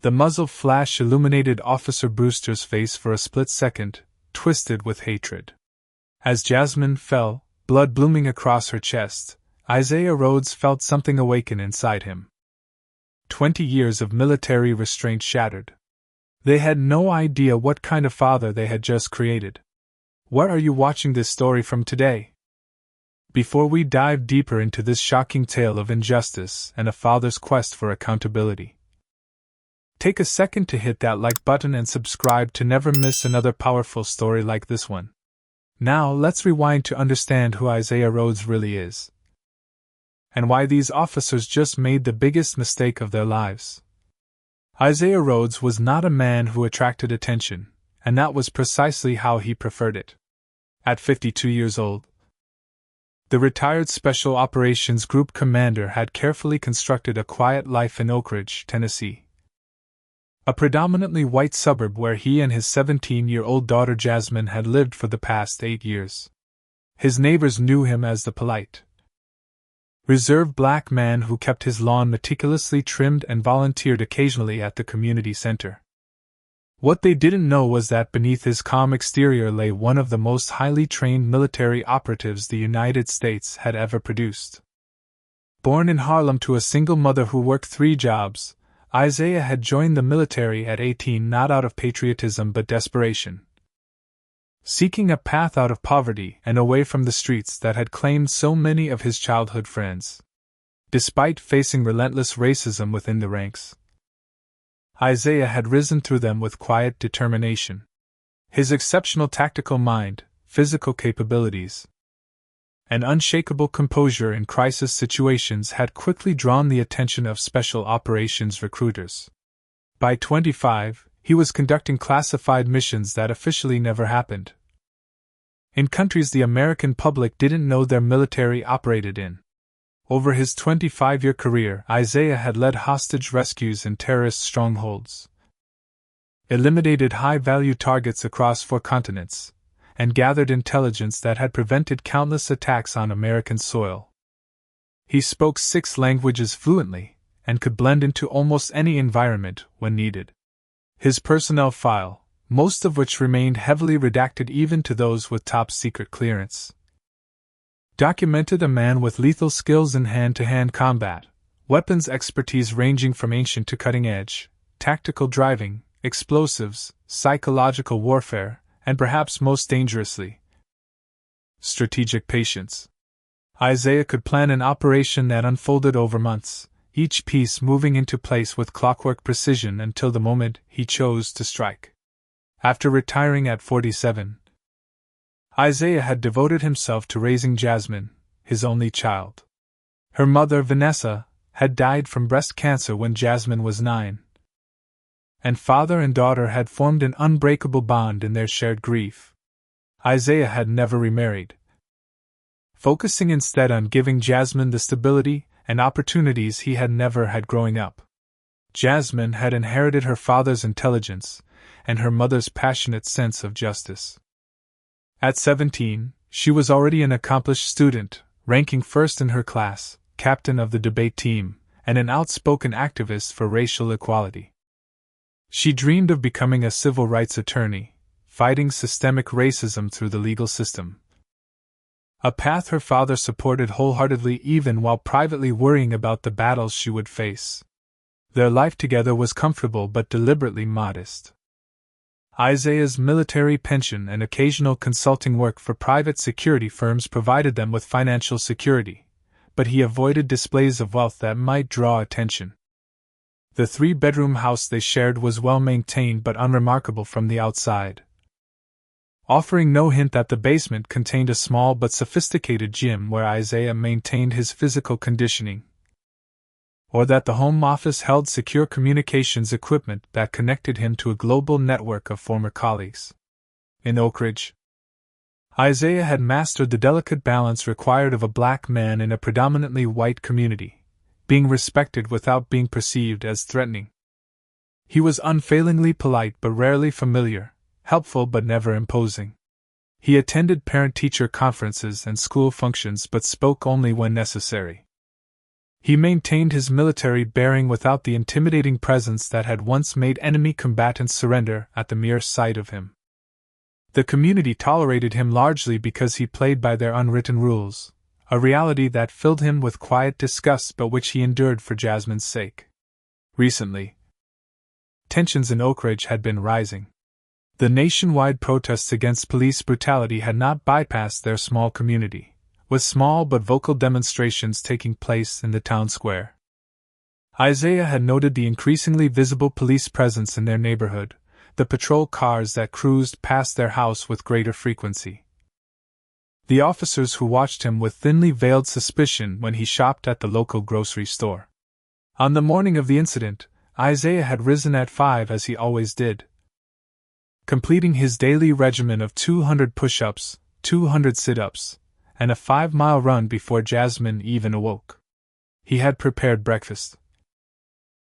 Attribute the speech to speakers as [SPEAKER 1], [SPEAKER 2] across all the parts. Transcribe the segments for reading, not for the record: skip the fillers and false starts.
[SPEAKER 1] The muzzle flash illuminated Officer Brewster's face for a split second, twisted with hatred. As Jasmine fell, blood blooming across her chest, Isaiah Rhodes felt something awaken inside him. 20 years of military restraint shattered. They had no idea what kind of father they had just created. Where are you watching this story from today? Before we dive deeper into this shocking tale of injustice and a father's quest for accountability, take a second to hit that like button and subscribe to never miss another powerful story like this one. Now let's rewind to understand who Isaiah Rhodes really is, and why these officers just made the biggest mistake of their lives. Isaiah Rhodes was not a man who attracted attention, and that was precisely how he preferred it. At 52 years old, the retired Special Operations Group commander had carefully constructed a quiet life in Oakridge, Tennessee, a predominantly white suburb where he and his 17-year-old daughter Jasmine had lived for the past 8 years. His neighbors knew him as the polite, reserved black man who kept his lawn meticulously trimmed and volunteered occasionally at the community center. What they didn't know was that beneath his calm exterior lay one of the most highly trained military operatives the United States had ever produced. Born in Harlem to a single mother who worked 3 jobs, Isaiah had joined the military at 18 not out of patriotism but desperation, seeking a path out of poverty and away from the streets that had claimed so many of his childhood friends. Despite facing relentless racism within the ranks, Isaiah had risen through them with quiet determination. His exceptional tactical mind, physical capabilities, and unshakable composure in crisis situations had quickly drawn the attention of special operations recruiters. By 25, he was conducting classified missions that officially never happened, in countries the American public didn't know their military operated in. Over his 25-year career, Isaiah had led hostage rescues in terrorist strongholds, eliminated high-value targets across 4 continents, and gathered intelligence that had prevented countless attacks on American soil. He spoke 6 languages fluently, and could blend into almost any environment when needed. His personnel file, most of which remained heavily redacted even to those with top-secret clearance, documented a man with lethal skills in hand-to-hand combat, weapons expertise ranging from ancient to cutting-edge, tactical driving, explosives, psychological warfare, and perhaps most dangerously, strategic patience. Isaiah could plan an operation that unfolded over months, each piece moving into place with clockwork precision until the moment he chose to strike. After retiring at 47, Isaiah had devoted himself to raising Jasmine, his only child. Her mother, Vanessa, had died from breast cancer when Jasmine was 9, and father and daughter had formed an unbreakable bond in their shared grief. Isaiah had never remarried, focusing instead on giving Jasmine the stability and opportunities he had never had growing up. Jasmine had inherited her father's intelligence and her mother's passionate sense of justice. At 17, she was already an accomplished student, ranking first in her class, captain of the debate team, and an outspoken activist for racial equality. She dreamed of becoming a civil rights attorney, fighting systemic racism through the legal system, a path her father supported wholeheartedly even while privately worrying about the battles she would face. Their life together was comfortable but deliberately modest. Isaiah's military pension and occasional consulting work for private security firms provided them with financial security, but he avoided displays of wealth that might draw attention. The 3-bedroom house they shared was well maintained but unremarkable from the outside, offering no hint that the basement contained a small but sophisticated gym where Isaiah maintained his physical conditioning, or that the home office held secure communications equipment that connected him to a global network of former colleagues. In Oakridge, Isaiah had mastered the delicate balance required of a black man in a predominantly white community, being respected without being perceived as threatening. He was unfailingly polite but rarely familiar, helpful but never imposing. He attended parent-teacher conferences and school functions but spoke only when necessary. He maintained his military bearing without the intimidating presence that had once made enemy combatants surrender at the mere sight of him. The community tolerated him largely because he played by their unwritten rules, a reality that filled him with quiet disgust but which he endured for Jasmine's sake. Recently, tensions in Oakridge had been rising. The nationwide protests against police brutality had not bypassed their small community, with small but vocal demonstrations taking place in the town square. Isaiah had noted the increasingly visible police presence in their neighborhood, the patrol cars that cruised past their house with greater frequency. The officers who watched him with thinly veiled suspicion when he shopped at the local grocery store. On the morning of the incident, Isaiah had risen at 5 as he always did, completing his daily regimen of 200 push-ups, 200 sit-ups, and a 5-mile run before Jasmine even awoke. He had prepared breakfast,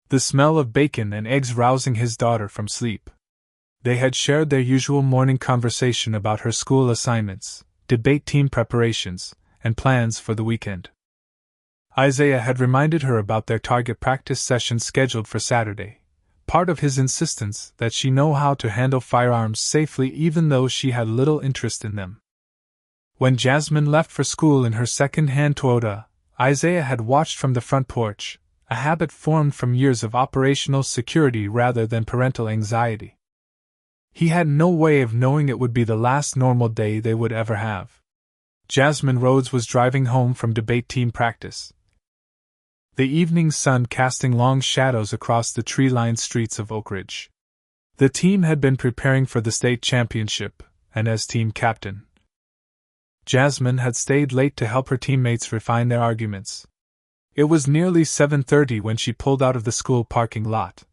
[SPEAKER 1] the smell of bacon and eggs rousing his daughter from sleep. They had shared their usual morning conversation about her school assignments, debate team preparations, and plans for the weekend. Isaiah had reminded her about their target practice session scheduled for Saturday, part of his insistence that she know how to handle firearms safely even though she had little interest in them. When Jasmine left for school in her second-hand Toyota, Isaiah had watched from the front porch, a habit formed from years of operational security rather than parental anxiety. He had no way of knowing it would be the last normal day they would ever have. Jasmine Rhodes was driving home from debate team practice, the evening sun casting long shadows across the tree-lined streets of Oakridge. The team had been preparing for the state championship, and as team captain, Jasmine had stayed late to help her teammates refine their arguments. It was nearly 7:30 when she pulled out of the school parking lot,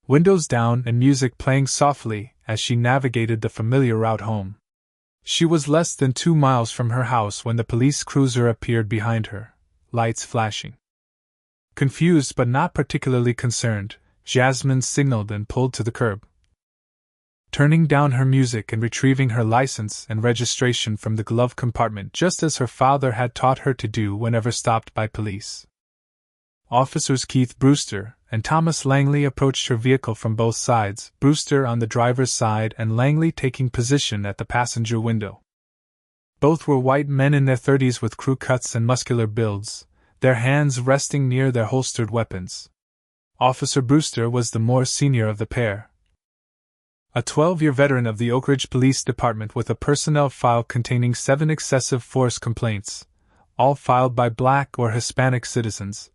[SPEAKER 1] windows down and music playing softly as she navigated the familiar route home. She was less than 2 miles from her house when the police cruiser appeared behind her, lights flashing. Confused but not particularly concerned, Jasmine signaled and pulled to the curb, turning down her music and retrieving her license and registration from the glove compartment just as her father had taught her to do whenever stopped by police. Officers Keith Brewster and Thomas Langley approached her vehicle from both sides, Brewster on the driver's side and Langley taking position at the passenger window. Both were white men in their 30s with crew cuts and muscular builds, their hands resting near their holstered weapons. Officer Brewster was the more senior of the pair, a 12-year veteran of the Oakridge Police Department with a personnel file containing 7 excessive force complaints, all filed by Black or Hispanic citizens,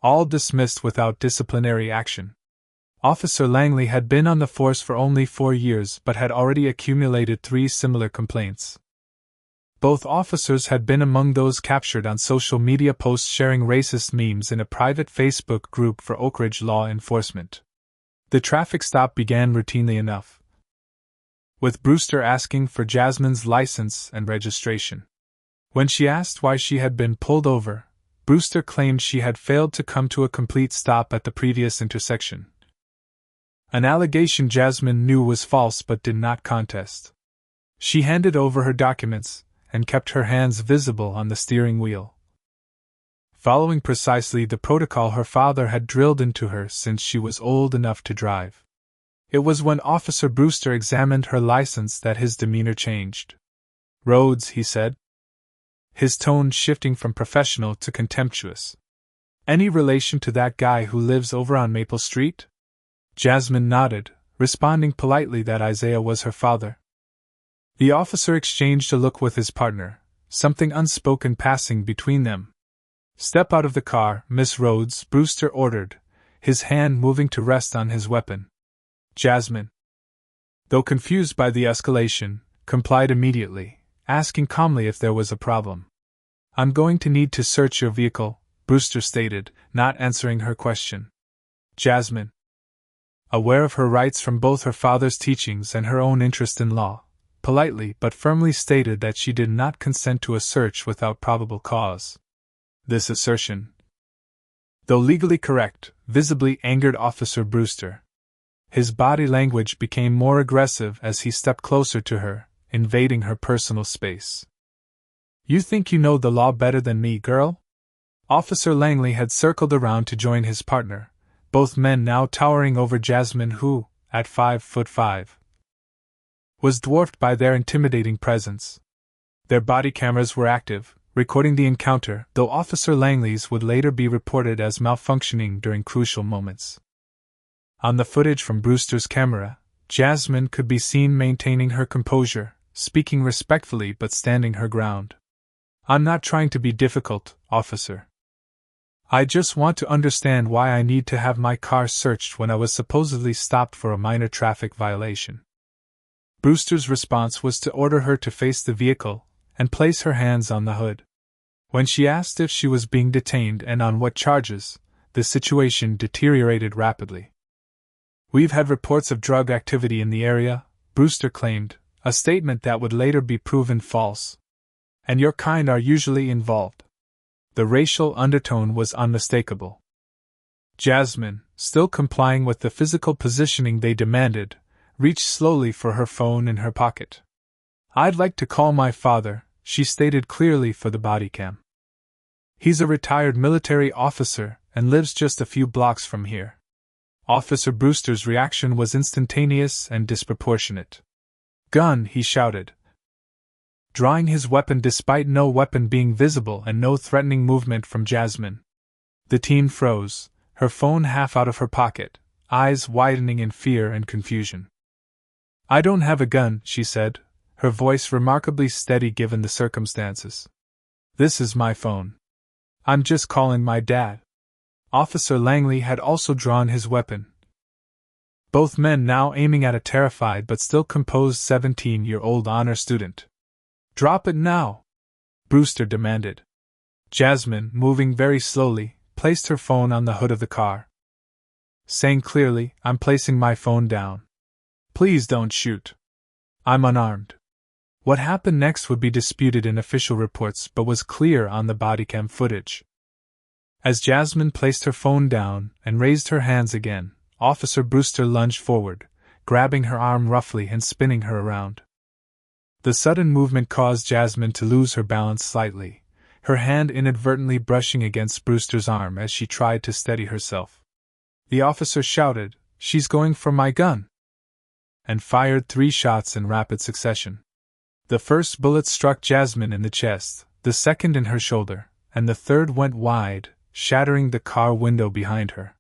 [SPEAKER 1] all dismissed without disciplinary action. Officer Langley had been on the force for only 4 years but had already accumulated 3 similar complaints. Both officers had been among those captured on social media posts sharing racist memes in a private Facebook group for Oakridge law enforcement. The traffic stop began routinely enough, with Brewster asking for Jasmine's license and registration. When she asked why she had been pulled over, Brewster claimed she had failed to come to a complete stop at the previous intersection, an allegation Jasmine knew was false but did not contest. She handed over her documents and kept her hands visible on the steering wheel, following precisely the protocol her father had drilled into her since she was old enough to drive. It was when Officer Brewster examined her license that his demeanor changed. "Rhodes," he said, his tone shifting from professional to contemptuous. "Any relation to that guy who lives over on Maple Street?" Jasmine nodded, responding politely that Isaiah was her father. The officer exchanged a look with his partner, something unspoken passing between them. "Step out of the car, Miss Rhodes," Brewster ordered, his hand moving to rest on his weapon. Jasmine, though confused by the escalation, complied immediately, asking calmly if there was a problem. "I'm going to need to search your vehicle," Brewster stated, not answering her question. Jasmine, aware of her rights from both her father's teachings and her own interest in law, politely but firmly stated that she did not consent to a search without probable cause. This assertion, though legally correct, visibly angered Officer Brewster. His body language became more aggressive as he stepped closer to her, invading her personal space. "You think you know the law better than me, girl?" Officer Langley had circled around to join his partner, both men now towering over Jasmine, who, at 5'5", was dwarfed by their intimidating presence. Their body cameras were active, recording the encounter, though Officer Langley's would later be reported as malfunctioning during crucial moments. On the footage from Brewster's camera, Jasmine could be seen maintaining her composure, speaking respectfully but standing her ground. "I'm not trying to be difficult, officer. I just want to understand why I need to have my car searched when I was supposedly stopped for a minor traffic violation." Brewster's response was to order her to face the vehicle and place her hands on the hood. When she asked if she was being detained and on what charges, the situation deteriorated rapidly. "We've had reports of drug activity in the area," Brewster claimed, a statement that would later be proven false. "And your kind are usually involved." The racial undertone was unmistakable. Jasmine, still complying with the physical positioning they demanded, reached slowly for her phone in her pocket. "I'd like to call my father," she stated clearly for the bodycam. "He's a retired military officer and lives just a few blocks from here." Officer Brewster's reaction was instantaneous and disproportionate. "Gun!" he shouted, drawing his weapon despite no weapon being visible and no threatening movement from Jasmine. The teen froze, her phone half out of her pocket, eyes widening in fear and confusion. "I don't have a gun," she said, her voice remarkably steady given the circumstances. "This is my phone. I'm just calling my dad." Officer Langley had also drawn his weapon, both men now aiming at a terrified but still composed 17-year-old honor student. "Drop it now," Brewster demanded. Jasmine, moving very slowly, placed her phone on the hood of the car, saying clearly, "I'm placing my phone down. Please don't shoot. I'm unarmed." What happened next would be disputed in official reports but was clear on the bodycam footage. As Jasmine placed her phone down and raised her hands again, Officer Brewster lunged forward, grabbing her arm roughly and spinning her around. The sudden movement caused Jasmine to lose her balance slightly, her hand inadvertently brushing against Brewster's arm as she tried to steady herself. The officer shouted, "She's going for my gun!" and fired 3 shots in rapid succession. The first bullet struck Jasmine in the chest, the second in her shoulder, and the third went wide, shattering the car window behind her.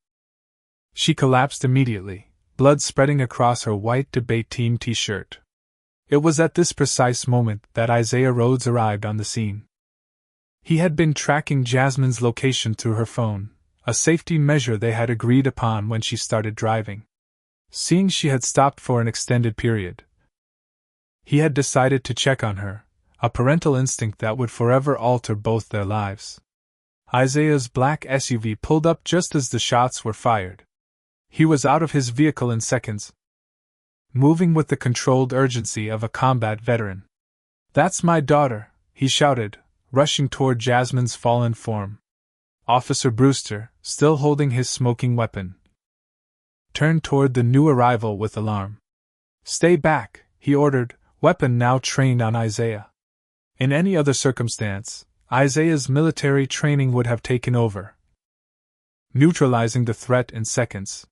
[SPEAKER 1] She collapsed immediately, blood spreading across her white debate team t-shirt. It was at this precise moment that Isaiah Rhodes arrived on the scene. He had been tracking Jasmine's location through her phone, a safety measure they had agreed upon when she started driving. Seeing she had stopped for an extended period, he had decided to check on her, a parental instinct that would forever alter both their lives. Isaiah's black SUV pulled up just as the shots were fired. He was out of his vehicle in seconds, moving with the controlled urgency of a combat veteran. "That's my daughter," he shouted, rushing toward Jasmine's fallen form. Officer Brewster, still holding his smoking weapon, turned toward the new arrival with alarm. "Stay back," he ordered, weapon now trained on Isaiah. In any other circumstance, Isaiah's military training would have taken over, neutralizing the threat in seconds.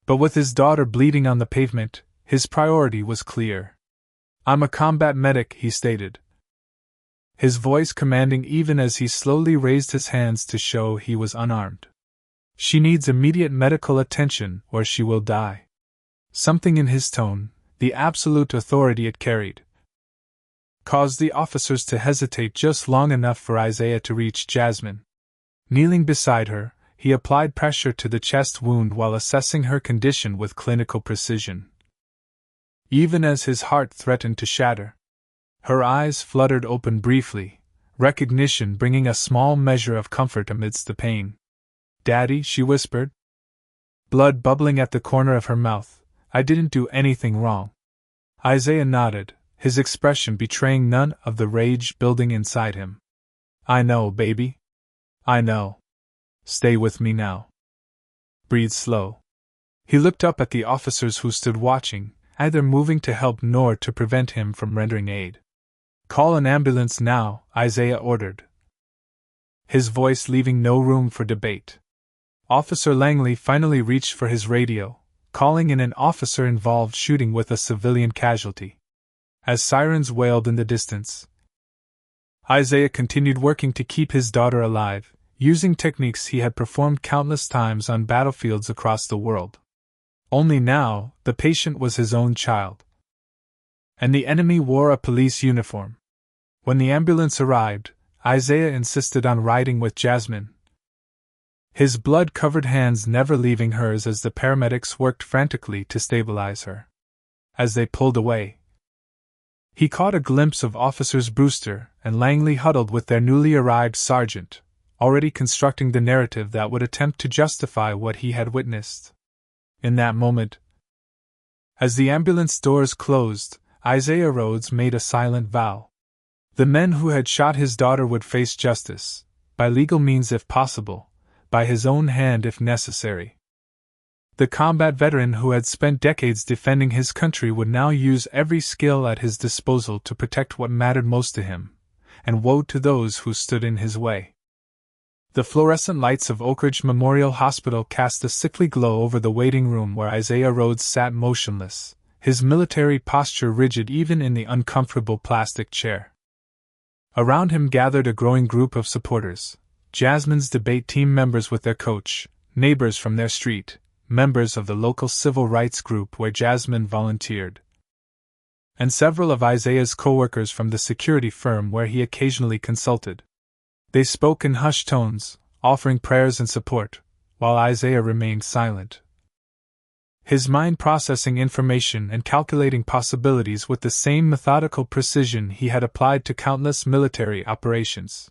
[SPEAKER 1] But with his daughter bleeding on the pavement, his priority was clear. "I'm a combat medic," he stated, his voice commanding even as he slowly raised his hands to show he was unarmed. "She needs immediate medical attention or she will die." Something in his tone, the absolute authority it carried, caused the officers to hesitate just long enough for Isaiah to reach Jasmine. Kneeling beside her, he applied pressure to the chest wound while assessing her condition with clinical precision. Even as his heart threatened to shatter, her eyes fluttered open briefly, recognition bringing a small measure of comfort amidst the pain. "Daddy," she whispered, blood bubbling at the corner of her mouth, "I didn't do anything wrong." Isaiah nodded, his expression betraying none of the rage building inside him. "I know, baby. I know. Stay with me now. Breathe slow." He looked up at the officers who stood watching, neither moving to help nor to prevent him from rendering aid. "Call an ambulance now," Isaiah ordered. his voice leaving no room for debate. Officer Langley finally reached for his radio, calling in an officer-involved shooting with a civilian casualty. As sirens wailed in the distance, Isaiah continued working to keep his daughter alive, using techniques he had performed countless times on battlefields across the world. Only now, the patient was his own child. And the enemy wore a police uniform. When the ambulance arrived, Isaiah insisted on riding with Jasmine, his blood-covered hands never leaving hers as the paramedics worked frantically to stabilize her. As they pulled away, he caught a glimpse of Officers Brewster and Langley huddled with their newly arrived sergeant, already constructing the narrative that would attempt to justify what he had witnessed. In that moment, as the ambulance doors closed, Isaiah Rhodes made a silent vow. The men who had shot his daughter would face justice, by legal means if possible, by his own hand if necessary. The combat veteran who had spent decades defending his country would now use every skill at his disposal to protect what mattered most to him, and woe to those who stood in his way. The fluorescent lights of Oakridge Memorial Hospital cast a sickly glow over the waiting room where Isaiah Rhodes sat motionless, his military posture rigid even in the uncomfortable plastic chair. Around him gathered a growing group of supporters, Jasmine's debate team members with their coach, neighbors from their street, members of the local civil rights group where Jasmine volunteered, and several of Isaiah's co-workers from the security firm where he occasionally consulted. They spoke in hushed tones, offering prayers and support, while Isaiah remained silent, his mind processing information and calculating possibilities with the same methodical precision he had applied to countless military operations.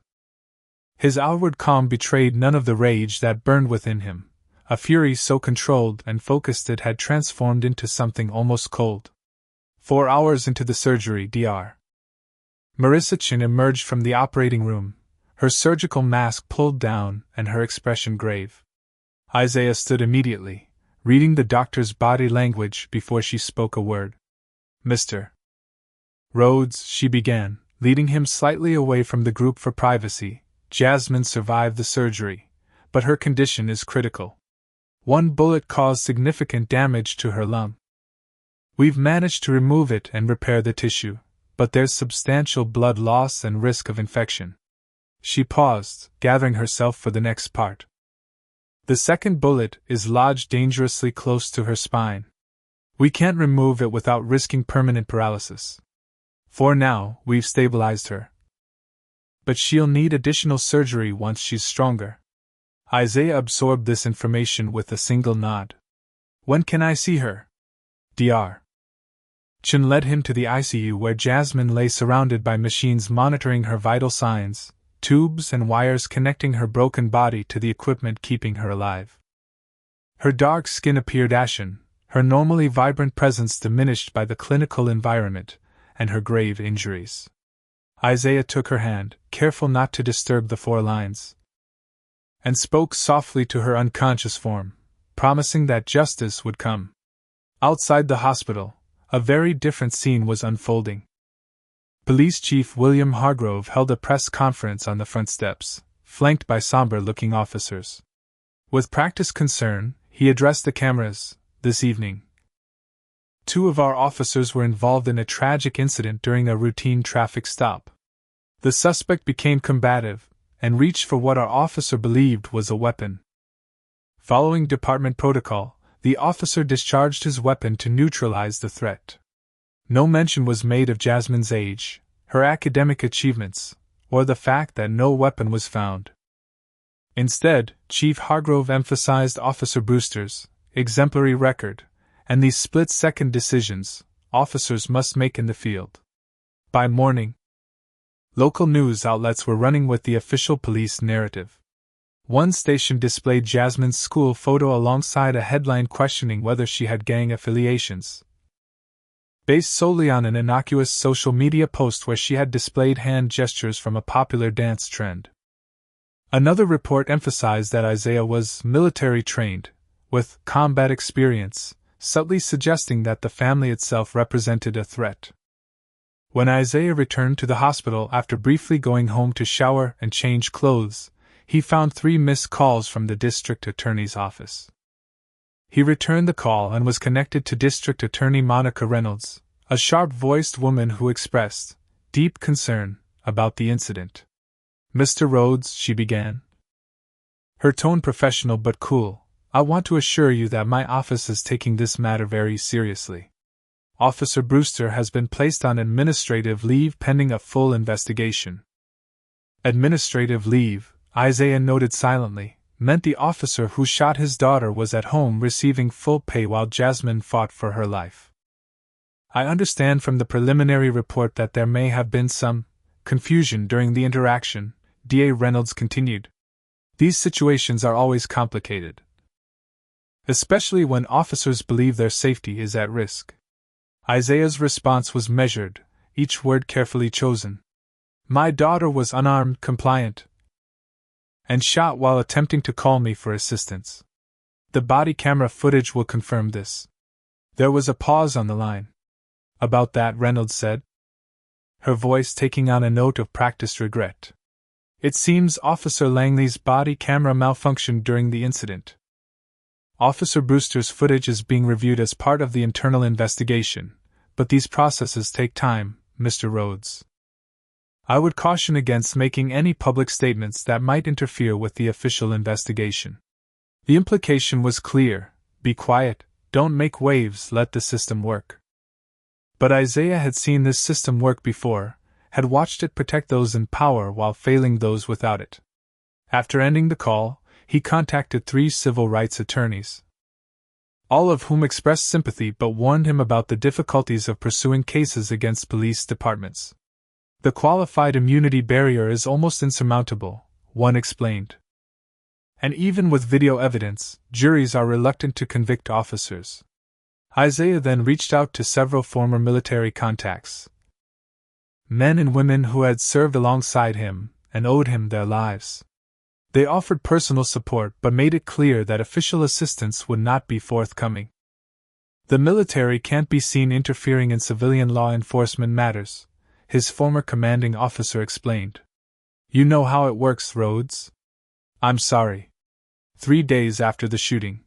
[SPEAKER 1] His outward calm betrayed none of the rage that burned within him, a fury so controlled and focused it had transformed into something almost cold. 4 hours into the surgery, Dr. Marissa Chin emerged from the operating room, her surgical mask pulled down and her expression grave. Isaiah stood immediately, reading the doctor's body language before she spoke a word. "Mr. Rhodes," she began, leading him slightly away from the group for privacy. "Jasmine survived the surgery, but her condition is critical. One bullet caused significant damage to her lung. We've managed to remove it and repair the tissue, but there's substantial blood loss and risk of infection." She paused, gathering herself for the next part. "The second bullet is lodged dangerously close to her spine. We can't remove it without risking permanent paralysis. For now, we've stabilized her. But she'll need additional surgery once she's stronger." Isaiah absorbed this information with a single nod. "When can I see her?" Dr. Chin led him to the ICU where Jasmine lay surrounded by machines monitoring her vital signs, tubes and wires connecting her broken body to the equipment keeping her alive. Her dark skin appeared ashen, her normally vibrant presence diminished by the clinical environment and her grave injuries. Isaiah took her hand, careful not to disturb the 4 lines, and spoke softly to her unconscious form, promising that justice would come. Outside the hospital, a very different scene was unfolding. Police Chief William Hargrove held a press conference on the front steps, flanked by somber-looking officers. With practiced concern, he addressed the cameras. "This evening, 2 of our officers were involved in a tragic incident during a routine traffic stop. The suspect became combative and reached for what our officer believed was a weapon. Following department protocol, the officer discharged his weapon to neutralize the threat. No mention was made of Jasmine's age, her academic achievements, or the fact that no weapon was found. Instead, Chief Hargrove emphasized Officer Brewster's exemplary record and these split-second decisions officers must make in the field. By morning, local news outlets were running with the official police narrative. One station displayed Jasmine's school photo alongside a headline questioning whether she had gang affiliations, based solely on an innocuous social media post where she had displayed hand gestures from a popular dance trend. Another report emphasized that Isaiah was military-trained, with combat experience, subtly suggesting that the family itself represented a threat. When Isaiah returned to the hospital after briefly going home to shower and change clothes, he found 3 missed calls from the district attorney's office. He returned the call and was connected to District Attorney Monica Reynolds, a sharp-voiced woman who expressed deep concern about the incident. "Mr. Rhodes," she began, her tone professional but cool, "I want to assure you that my office is taking this matter very seriously. Officer Brewster has been placed on administrative leave pending a full investigation." Administrative leave, Isaiah noted silently, meant the officer who shot his daughter was at home receiving full pay while Jasmine fought for her life. "I understand from the preliminary report that there may have been some confusion during the interaction," DA Reynolds continued. "These situations are always complicated, especially when officers believe their safety is at risk." Isaiah's response was measured, each word carefully chosen. "My daughter was unarmed, compliant, and shot while attempting to call me for assistance. The body camera footage will confirm this." There was a pause on the line. "About that," Reynolds said, her voice taking on a note of practiced regret. "It seems Officer Langley's body camera malfunctioned during the incident. Officer Brewster's footage is being reviewed as part of the internal investigation, but these processes take time, Mr. Rhodes. I would caution against making any public statements that might interfere with the official investigation." The implication was clear: be quiet, don't make waves, let the system work. But Isaiah had seen this system work before, had watched it protect those in power while failing those without it. After ending the call, he contacted 3 civil rights attorneys, all of whom expressed sympathy but warned him about the difficulties of pursuing cases against police departments. "The qualified immunity barrier is almost insurmountable," one explained. "And even with video evidence, juries are reluctant to convict officers." Isaiah then reached out to several former military contacts, men and women who had served alongside him and owed him their lives. They offered personal support but made it clear that official assistance would not be forthcoming. "The military can't be seen interfering in civilian law enforcement matters," his former commanding officer explained. "You know how it works, Rhodes." "I'm sorry." 3 days after the shooting,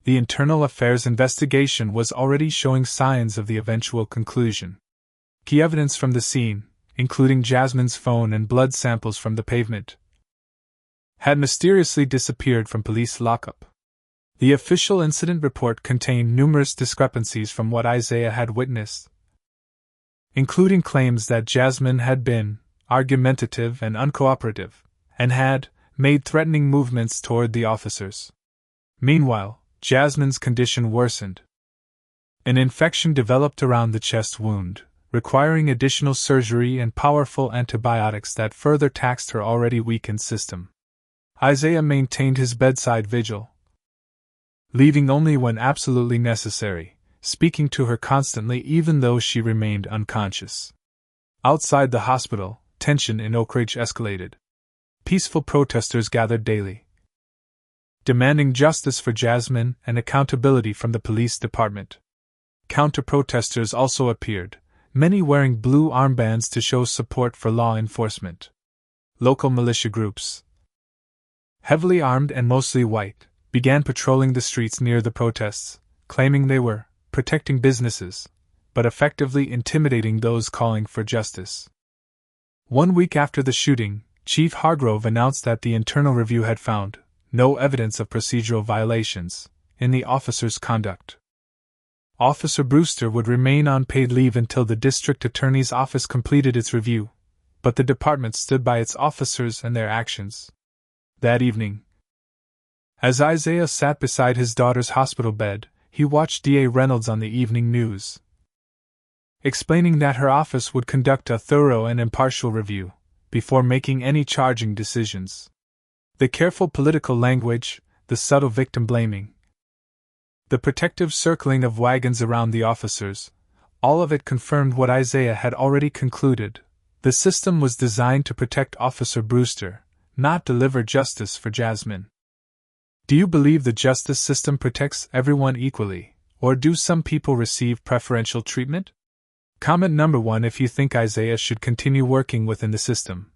[SPEAKER 1] the internal affairs investigation was already showing signs of the eventual conclusion. Key evidence from the scene, including Jasmine's phone and blood samples from the pavement, had mysteriously disappeared from police lockup. The official incident report contained numerous discrepancies from what Isaiah had witnessed, including claims that Jasmine had been argumentative and uncooperative, and had made threatening movements toward the officers. Meanwhile, Jasmine's condition worsened. An infection developed around the chest wound, requiring additional surgery and powerful antibiotics that further taxed her already weakened system. Isaiah maintained his bedside vigil, leaving only when absolutely necessary, speaking to her constantly even though she remained unconscious. Outside the hospital, tension in Oakridge escalated. Peaceful protesters gathered daily, demanding justice for Jasmine and accountability from the police department. Counter-protesters also appeared, many wearing blue armbands to show support for law enforcement. Local militia groups, heavily armed and mostly white, began patrolling the streets near the protests, claiming they were protecting businesses, but effectively intimidating those calling for justice. 1 week after the shooting, Chief Hargrove announced that the internal review had found no evidence of procedural violations in the officer's conduct. Officer Brewster would remain on paid leave until the district attorney's office completed its review, but the department stood by its officers and their actions. That evening, as Isaiah sat beside his daughter's hospital bed, he watched DA Reynolds on the evening news, explaining that her office would conduct a thorough and impartial review before making any charging decisions. The careful political language, the subtle victim blaming, the protective circling of wagons around the officers, all of it confirmed what Isaiah had already concluded. The system was designed to protect Officer Brewster, not deliver justice for Jasmine. Do you believe the justice system protects everyone equally, or do some people receive preferential treatment? Comment number 1 if you think Isaiah should continue working within the system,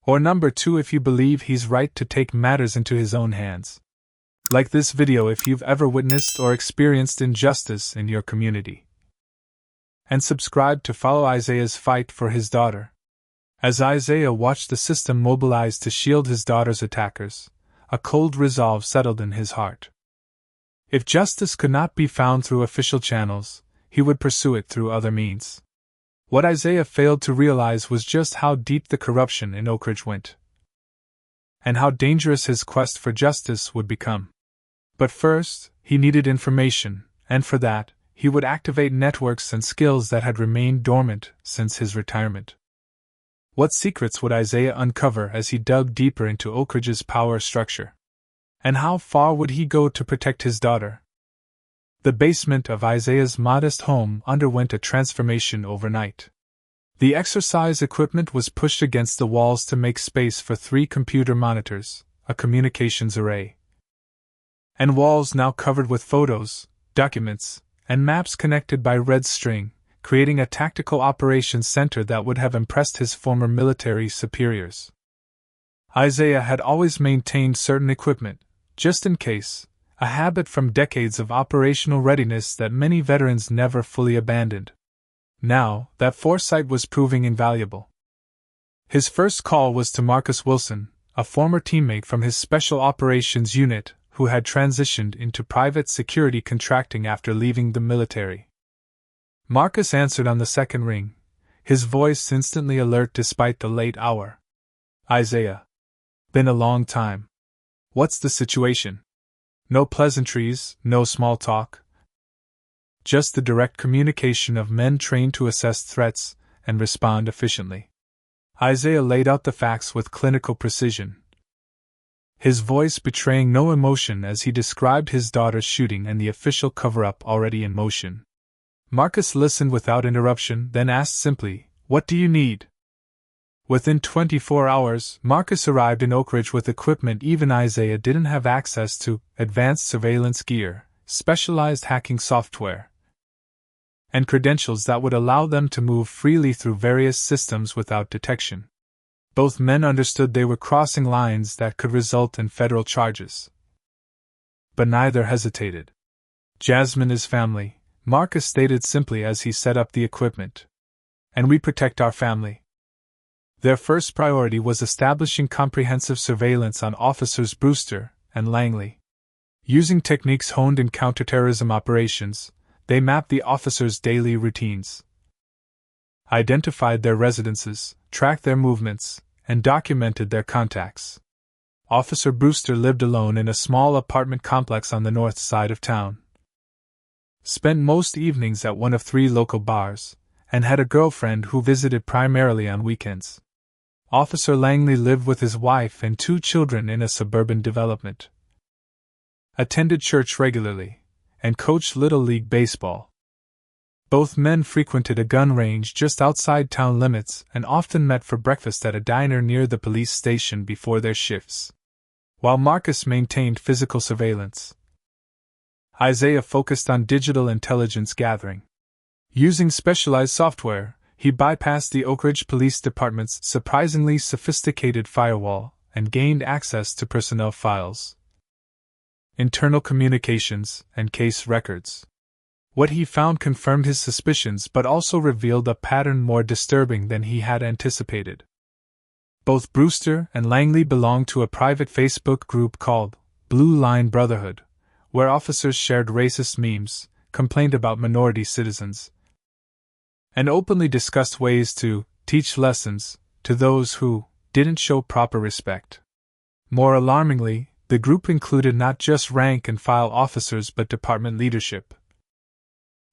[SPEAKER 1] Or number 2, if you believe he's right to take matters into his own hands. Like this video if you've ever witnessed or experienced injustice in your community. And subscribe to follow Isaiah's fight for his daughter. As Isaiah watched the system mobilize to shield his daughter's attackers, a cold resolve settled in his heart. If justice could not be found through official channels, he would pursue it through other means. What Isaiah failed to realize was just how deep the corruption in Oakridge went, and how dangerous his quest for justice would become. But first, he needed information, and for that, he would activate networks and skills that had remained dormant since his retirement. What secrets would Isaiah uncover as he dug deeper into Oakridge's power structure? And how far would he go to protect his daughter? The basement of Isaiah's modest home underwent a transformation overnight. The exercise equipment was pushed against the walls to make space for 3 computer monitors, a communications array, and walls now covered with photos, documents, and maps connected by red string, creating a tactical operations center that would have impressed his former military superiors. Isaiah had always maintained certain equipment, just in case, a habit from decades of operational readiness that many veterans never fully abandoned. Now, that foresight was proving invaluable. His first call was to Marcus Wilson, a former teammate from his Special Operations Unit, who had transitioned into private security contracting after leaving the military. Marcus answered on the second ring, his voice instantly alert despite the late hour. Isaiah. Been a long time. What's the situation? No pleasantries, no small talk. Just the direct communication of men trained to assess threats and respond efficiently. Isaiah laid out the facts with clinical precision, his voice betraying no emotion as he described his daughter's shooting and the official cover-up already in motion. Marcus listened without interruption, then asked simply, "What do you need?" Within 24 hours, Marcus arrived in Oakridge with equipment even Isaiah didn't have access to: advanced surveillance gear, specialized hacking software, and credentials that would allow them to move freely through various systems without detection. Both men understood they were crossing lines that could result in federal charges, but neither hesitated. Jasmine is family, Marcus stated simply as he set up the equipment. And we protect our family. Their first priority was establishing comprehensive surveillance on Officers Brewster and Langley. Using techniques honed in counterterrorism operations, they mapped the officers' daily routines, identified their residences, tracked their movements, and documented their contacts. Officer Brewster lived alone in a small apartment complex on the north side of town, spent most evenings at one of 3 local bars, and had a girlfriend who visited primarily on weekends. Officer Langley lived with his wife and 2 children in a suburban development, attended church regularly, and coached Little League baseball. Both men frequented a gun range just outside town limits and often met for breakfast at a diner near the police station before their shifts. While Marcus maintained physical surveillance, Isaiah focused on digital intelligence gathering. Using specialized software, he bypassed the Oakridge Police Department's surprisingly sophisticated firewall and gained access to personnel files, internal communications, and case records. What he found confirmed his suspicions but also revealed a pattern more disturbing than he had anticipated. Both Brewster and Langley belonged to a private Facebook group called Blue Line Brotherhood, where officers shared racist memes, complained about minority citizens, and openly discussed ways to teach lessons to those who didn't show proper respect. More alarmingly, the group included not just rank-and-file officers but department leadership,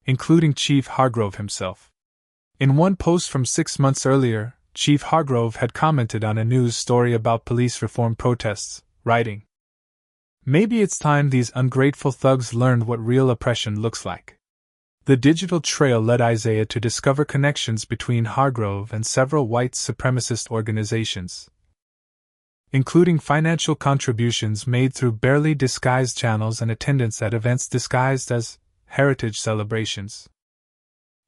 [SPEAKER 1] including Chief Hargrove himself. In one post from 6 months earlier, Chief Hargrove had commented on a news story about police reform protests, writing, "Maybe it's time these ungrateful thugs learned what real oppression looks like." The digital trail led Isaiah to discover connections between Hargrove and several white supremacist organizations, including financial contributions made through barely disguised channels and attendance at events disguised as heritage celebrations.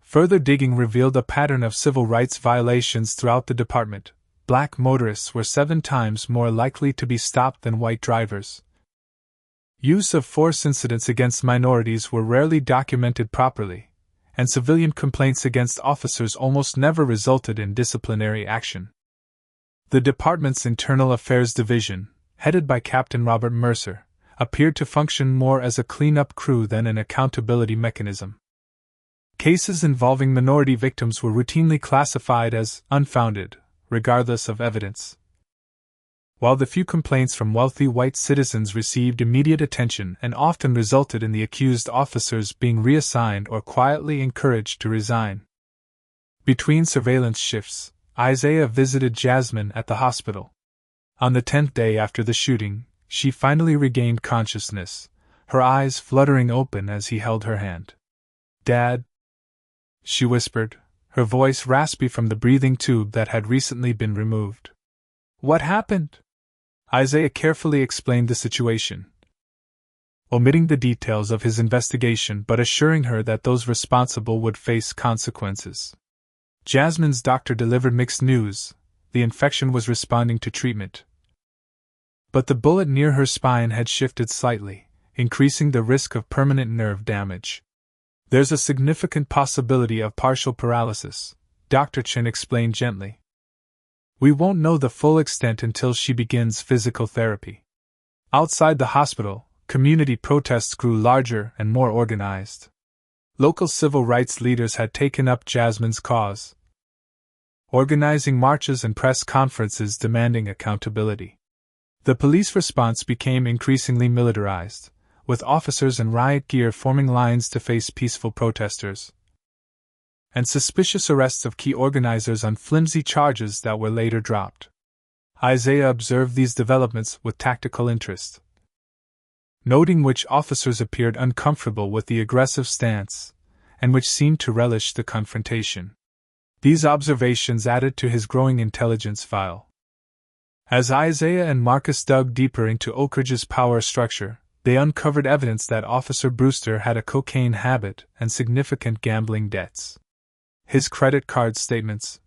[SPEAKER 1] Further digging revealed a pattern of civil rights violations throughout the department, black motorists were 7 times more likely to be stopped than white drivers. Use of force incidents against minorities were rarely documented properly, and civilian complaints against officers almost never resulted in disciplinary action. The department's Internal Affairs Division, headed by Captain Robert Mercer, appeared to function more as a cleanup crew than an accountability mechanism. Cases involving minority victims were routinely classified as unfounded, regardless of evidence. While the few complaints from wealthy white citizens received immediate attention and often resulted in the accused officers being reassigned or quietly encouraged to resign. Between surveillance shifts, Isaiah visited Jasmine at the hospital. On the 10th day after the shooting, she finally regained consciousness, her eyes fluttering open as he held her hand. "Dad," she whispered, her voice raspy from the breathing tube that had recently been removed. "What happened?" Isaiah carefully explained the situation, omitting the details of his investigation but assuring her that those responsible would face consequences. Jasmine's doctor delivered mixed news: the infection was responding to treatment. But the bullet near her spine had shifted slightly, increasing the risk of permanent nerve damage. "There's a significant possibility of partial paralysis," Dr. Chen explained gently. "We won't know the full extent until she begins physical therapy." Outside the hospital, community protests grew larger and more organized. Local civil rights leaders had taken up Jasmine's cause, organizing marches and press conferences demanding accountability. The police response became increasingly militarized, with officers in riot gear forming lines to face peaceful protesters, and suspicious arrests of key organizers on flimsy charges that were later dropped. Isaiah observed these developments with tactical interest, noting which officers appeared uncomfortable with the aggressive stance, and which seemed to relish the confrontation. These observations added to his growing intelligence file. As Isaiah and Marcus dug deeper into Oakridge's power structure, they uncovered evidence that Officer Brewster had a cocaine habit and significant gambling debts. His credit card statements,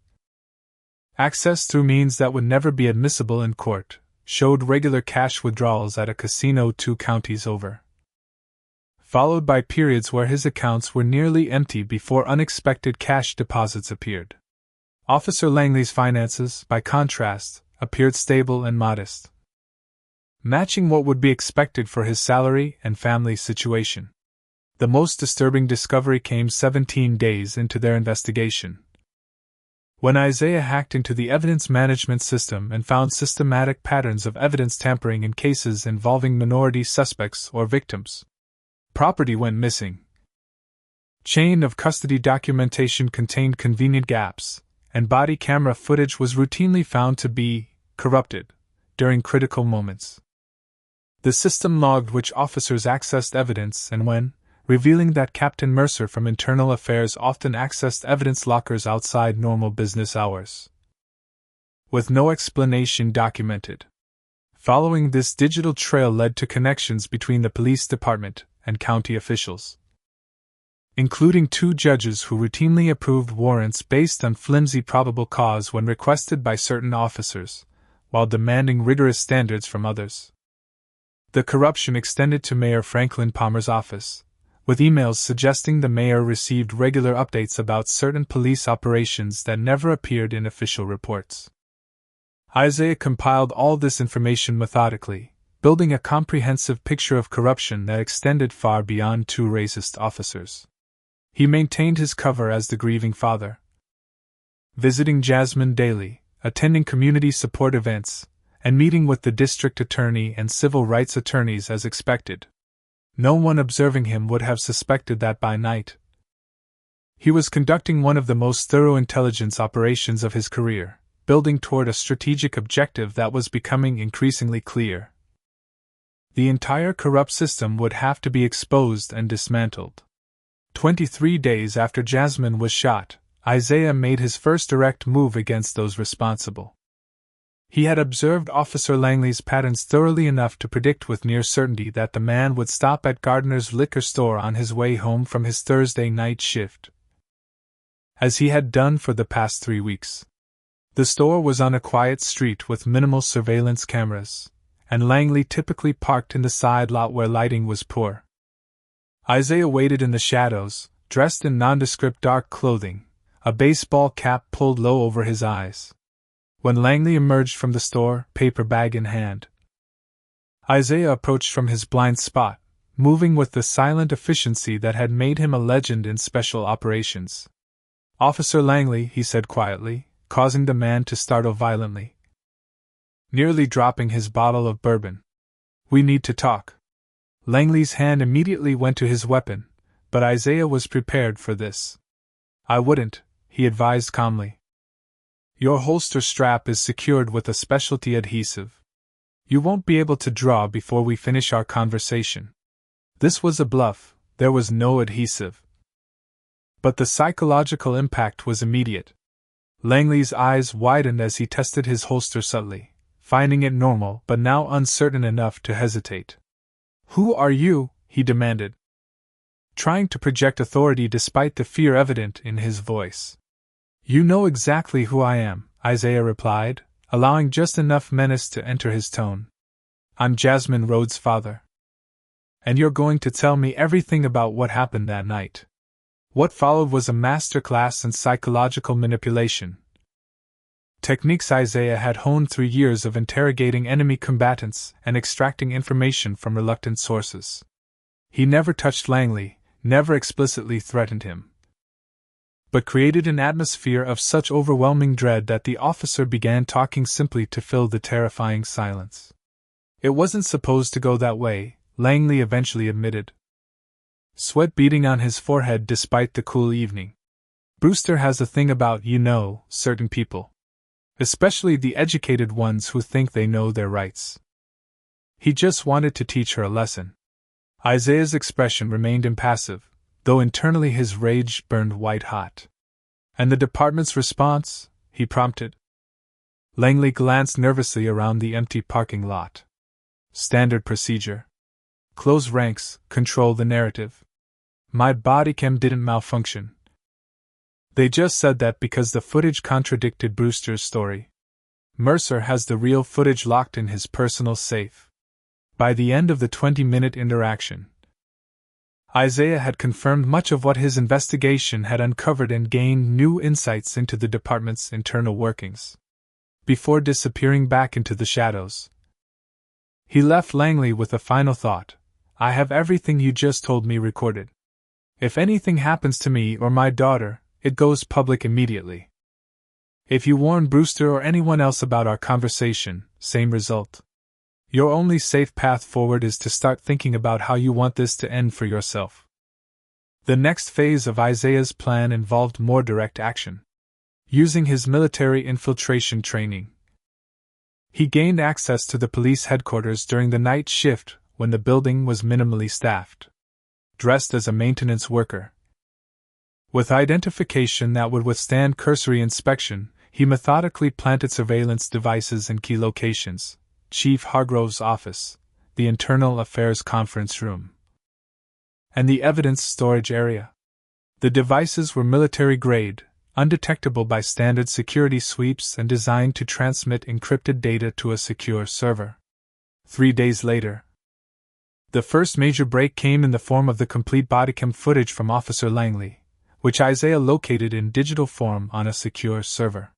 [SPEAKER 1] accessed through means that would never be admissible in court, showed regular cash withdrawals at a casino 2 counties over, followed by periods where his accounts were nearly empty before unexpected cash deposits appeared. Officer Langley's finances, by contrast, appeared stable and modest, matching what would be expected for his salary and family situation. The most disturbing discovery came 17 days into their investigation, when Isaiah hacked into the evidence management system and found systematic patterns of evidence tampering in cases involving minority suspects or victims. Property went missing. Chain of custody documentation contained convenient gaps, and body camera footage was routinely found to be corrupted during critical moments. The system logged which officers accessed evidence and when, revealing that Captain Mercer from Internal Affairs often accessed evidence lockers outside normal business hours, with no explanation documented. Following this digital trail led to connections between the police department and county officials, including 2 judges who routinely approved warrants based on flimsy probable cause when requested by certain officers, while demanding rigorous standards from others. The corruption extended to Mayor Franklin Palmer's office, with emails suggesting the mayor received regular updates about certain police operations that never appeared in official reports. Isaiah compiled all this information methodically, building a comprehensive picture of corruption that extended far beyond 2 racist officers. He maintained his cover as the grieving father, visiting Jasmine daily, attending community support events, and meeting with the district attorney and civil rights attorneys as expected. No one observing him would have suspected that by night he was conducting one of the most thorough intelligence operations of his career, building toward a strategic objective that was becoming increasingly clear. The entire corrupt system would have to be exposed and dismantled. 23 days after Jasmine was shot, Isaiah made his first direct move against those responsible. He had observed Officer Langley's patterns thoroughly enough to predict with near certainty that the man would stop at Gardner's liquor store on his way home from his Thursday night shift, as he had done for the past 3 weeks. The store was on a quiet street with minimal surveillance cameras, and Langley typically parked in the side lot where lighting was poor. Isaiah waited in the shadows, dressed in nondescript dark clothing, a baseball cap pulled low over his eyes. When Langley emerged from the store, paper bag in hand, Isaiah approached from his blind spot, moving with the silent efficiency that had made him a legend in special operations. "Officer Langley," he said quietly, causing the man to startle violently, nearly dropping his bottle of bourbon. "We need to talk." Langley's hand immediately went to his weapon, but Isaiah was prepared for this. "I wouldn't," he advised calmly. "Your holster strap is secured with a specialty adhesive. You won't be able to draw before we finish our conversation." This was a bluff, there was no adhesive. But the psychological impact was immediate. Langley's eyes widened as he tested his holster subtly, finding it normal but now uncertain enough to hesitate. "Who are you?" he demanded, trying to project authority despite the fear evident in his voice. "You know exactly who I am," Isaiah replied, allowing just enough menace to enter his tone. "I'm Jasmine Rhodes' father. And you're going to tell me everything about what happened that night." What followed was a masterclass in psychological manipulation. Techniques Isaiah had honed through years of interrogating enemy combatants and extracting information from reluctant sources. He never touched Langley, never explicitly threatened him, but created an atmosphere of such overwhelming dread that the officer began talking simply to fill the terrifying silence. "It wasn't supposed to go that way," Langley eventually admitted, sweat beading on his forehead despite the cool evening. "Brewster has a thing about, certain people. Especially the educated ones who think they know their rights. He just wanted to teach her a lesson." Isaiah's expression remained impassive, though internally his rage burned white-hot. "And the department's response?" he prompted. Langley glanced nervously around the empty parking lot. "Standard procedure. Close ranks, control the narrative. My body cam didn't malfunction. They just said that because the footage contradicted Brewster's story. Mercer has the real footage locked in his personal safe." By the end of the 20-minute interaction, Isaiah had confirmed much of what his investigation had uncovered and gained new insights into the department's internal workings. Before disappearing back into the shadows, he left Langley with a final thought: "I have everything you just told me recorded. If anything happens to me or my daughter, it goes public immediately. If you warn Brewster or anyone else about our conversation, same result. Your only safe path forward is to start thinking about how you want this to end for yourself." The next phase of Isaiah's plan involved more direct action. Using his military infiltration training, he gained access to the police headquarters during the night shift when the building was minimally staffed. Dressed as a maintenance worker, with identification that would withstand cursory inspection, he methodically planted surveillance devices in key locations: Chief Hargrove's office, the Internal Affairs conference room, and the evidence storage area. The devices were military-grade, undetectable by standard security sweeps and designed to transmit encrypted data to a secure server. 3 days later, the first major break came in the form of the complete bodycam footage from Officer Langley, which Isaiah located in digital form on a secure server.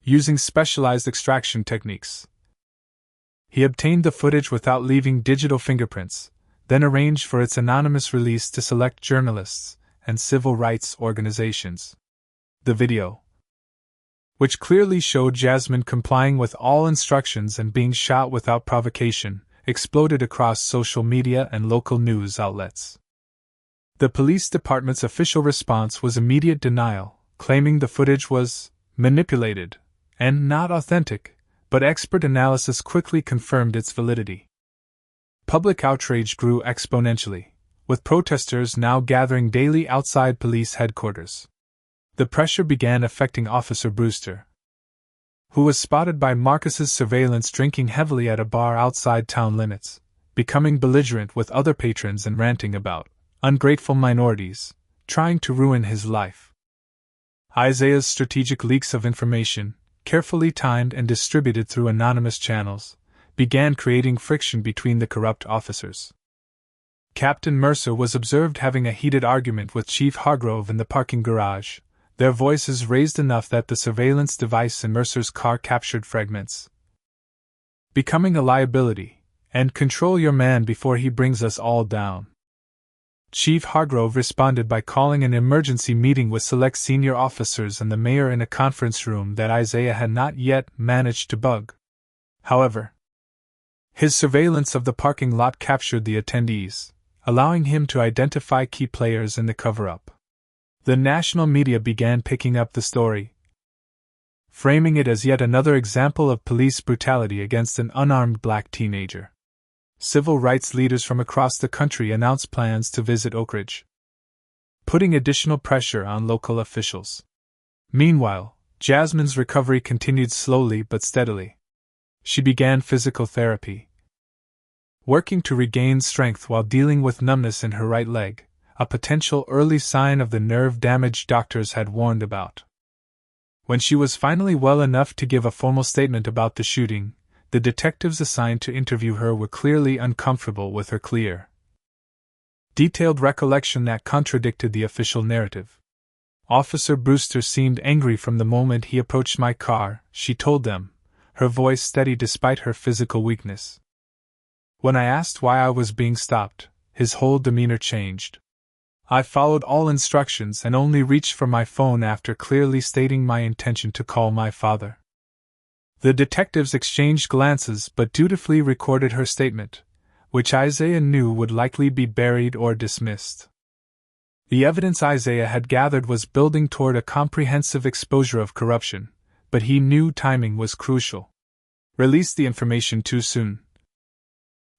[SPEAKER 1] Using specialized extraction techniques, he obtained the footage without leaving digital fingerprints, then arranged for its anonymous release to select journalists and civil rights organizations. The video, which clearly showed Jasmine complying with all instructions and being shot without provocation, exploded across social media and local news outlets. The police department's official response was immediate denial, claiming the footage was manipulated and not authentic, but expert analysis quickly confirmed its validity. Public outrage grew exponentially, with protesters now gathering daily outside police headquarters. The pressure began affecting Officer Brewster, who was spotted by Marcus's surveillance drinking heavily at a bar outside town limits, becoming belligerent with other patrons and ranting about ungrateful minorities trying to ruin his life. Isaiah's strategic leaks of information, carefully timed and distributed through anonymous channels, began creating friction between the corrupt officers. Captain Mercer was observed having a heated argument with Chief Hargrove in the parking garage, their voices raised enough that the surveillance device in Mercer's car captured fragments. "Becoming a liability, and control your man before he brings us all down." Chief Hargrove responded by calling an emergency meeting with select senior officers and the mayor in a conference room that Isaiah had not yet managed to bug. However, his surveillance of the parking lot captured the attendees, allowing him to identify key players in the cover-up. The national media began picking up the story, framing it as yet another example of police brutality against an unarmed black teenager. Civil rights leaders from across the country announced plans to visit Oakridge, putting additional pressure on local officials. Meanwhile, Jasmine's recovery continued slowly but steadily. She began physical therapy, working to regain strength while dealing with numbness in her right leg, a potential early sign of the nerve damage doctors had warned about. When she was finally well enough to give a formal statement about the shooting, the detectives assigned to interview her were clearly uncomfortable with her clear, detailed recollection that contradicted the official narrative. "Officer Brewster seemed angry from the moment he approached my car," she told them, her voice steady despite her physical weakness. "When I asked why I was being stopped, his whole demeanor changed. I followed all instructions and only reached for my phone after clearly stating my intention to call my father." The detectives exchanged glances but dutifully recorded her statement, which Isaiah knew would likely be buried or dismissed. The evidence Isaiah had gathered was building toward a comprehensive exposure of corruption, but he knew timing was crucial. Release the information too soon,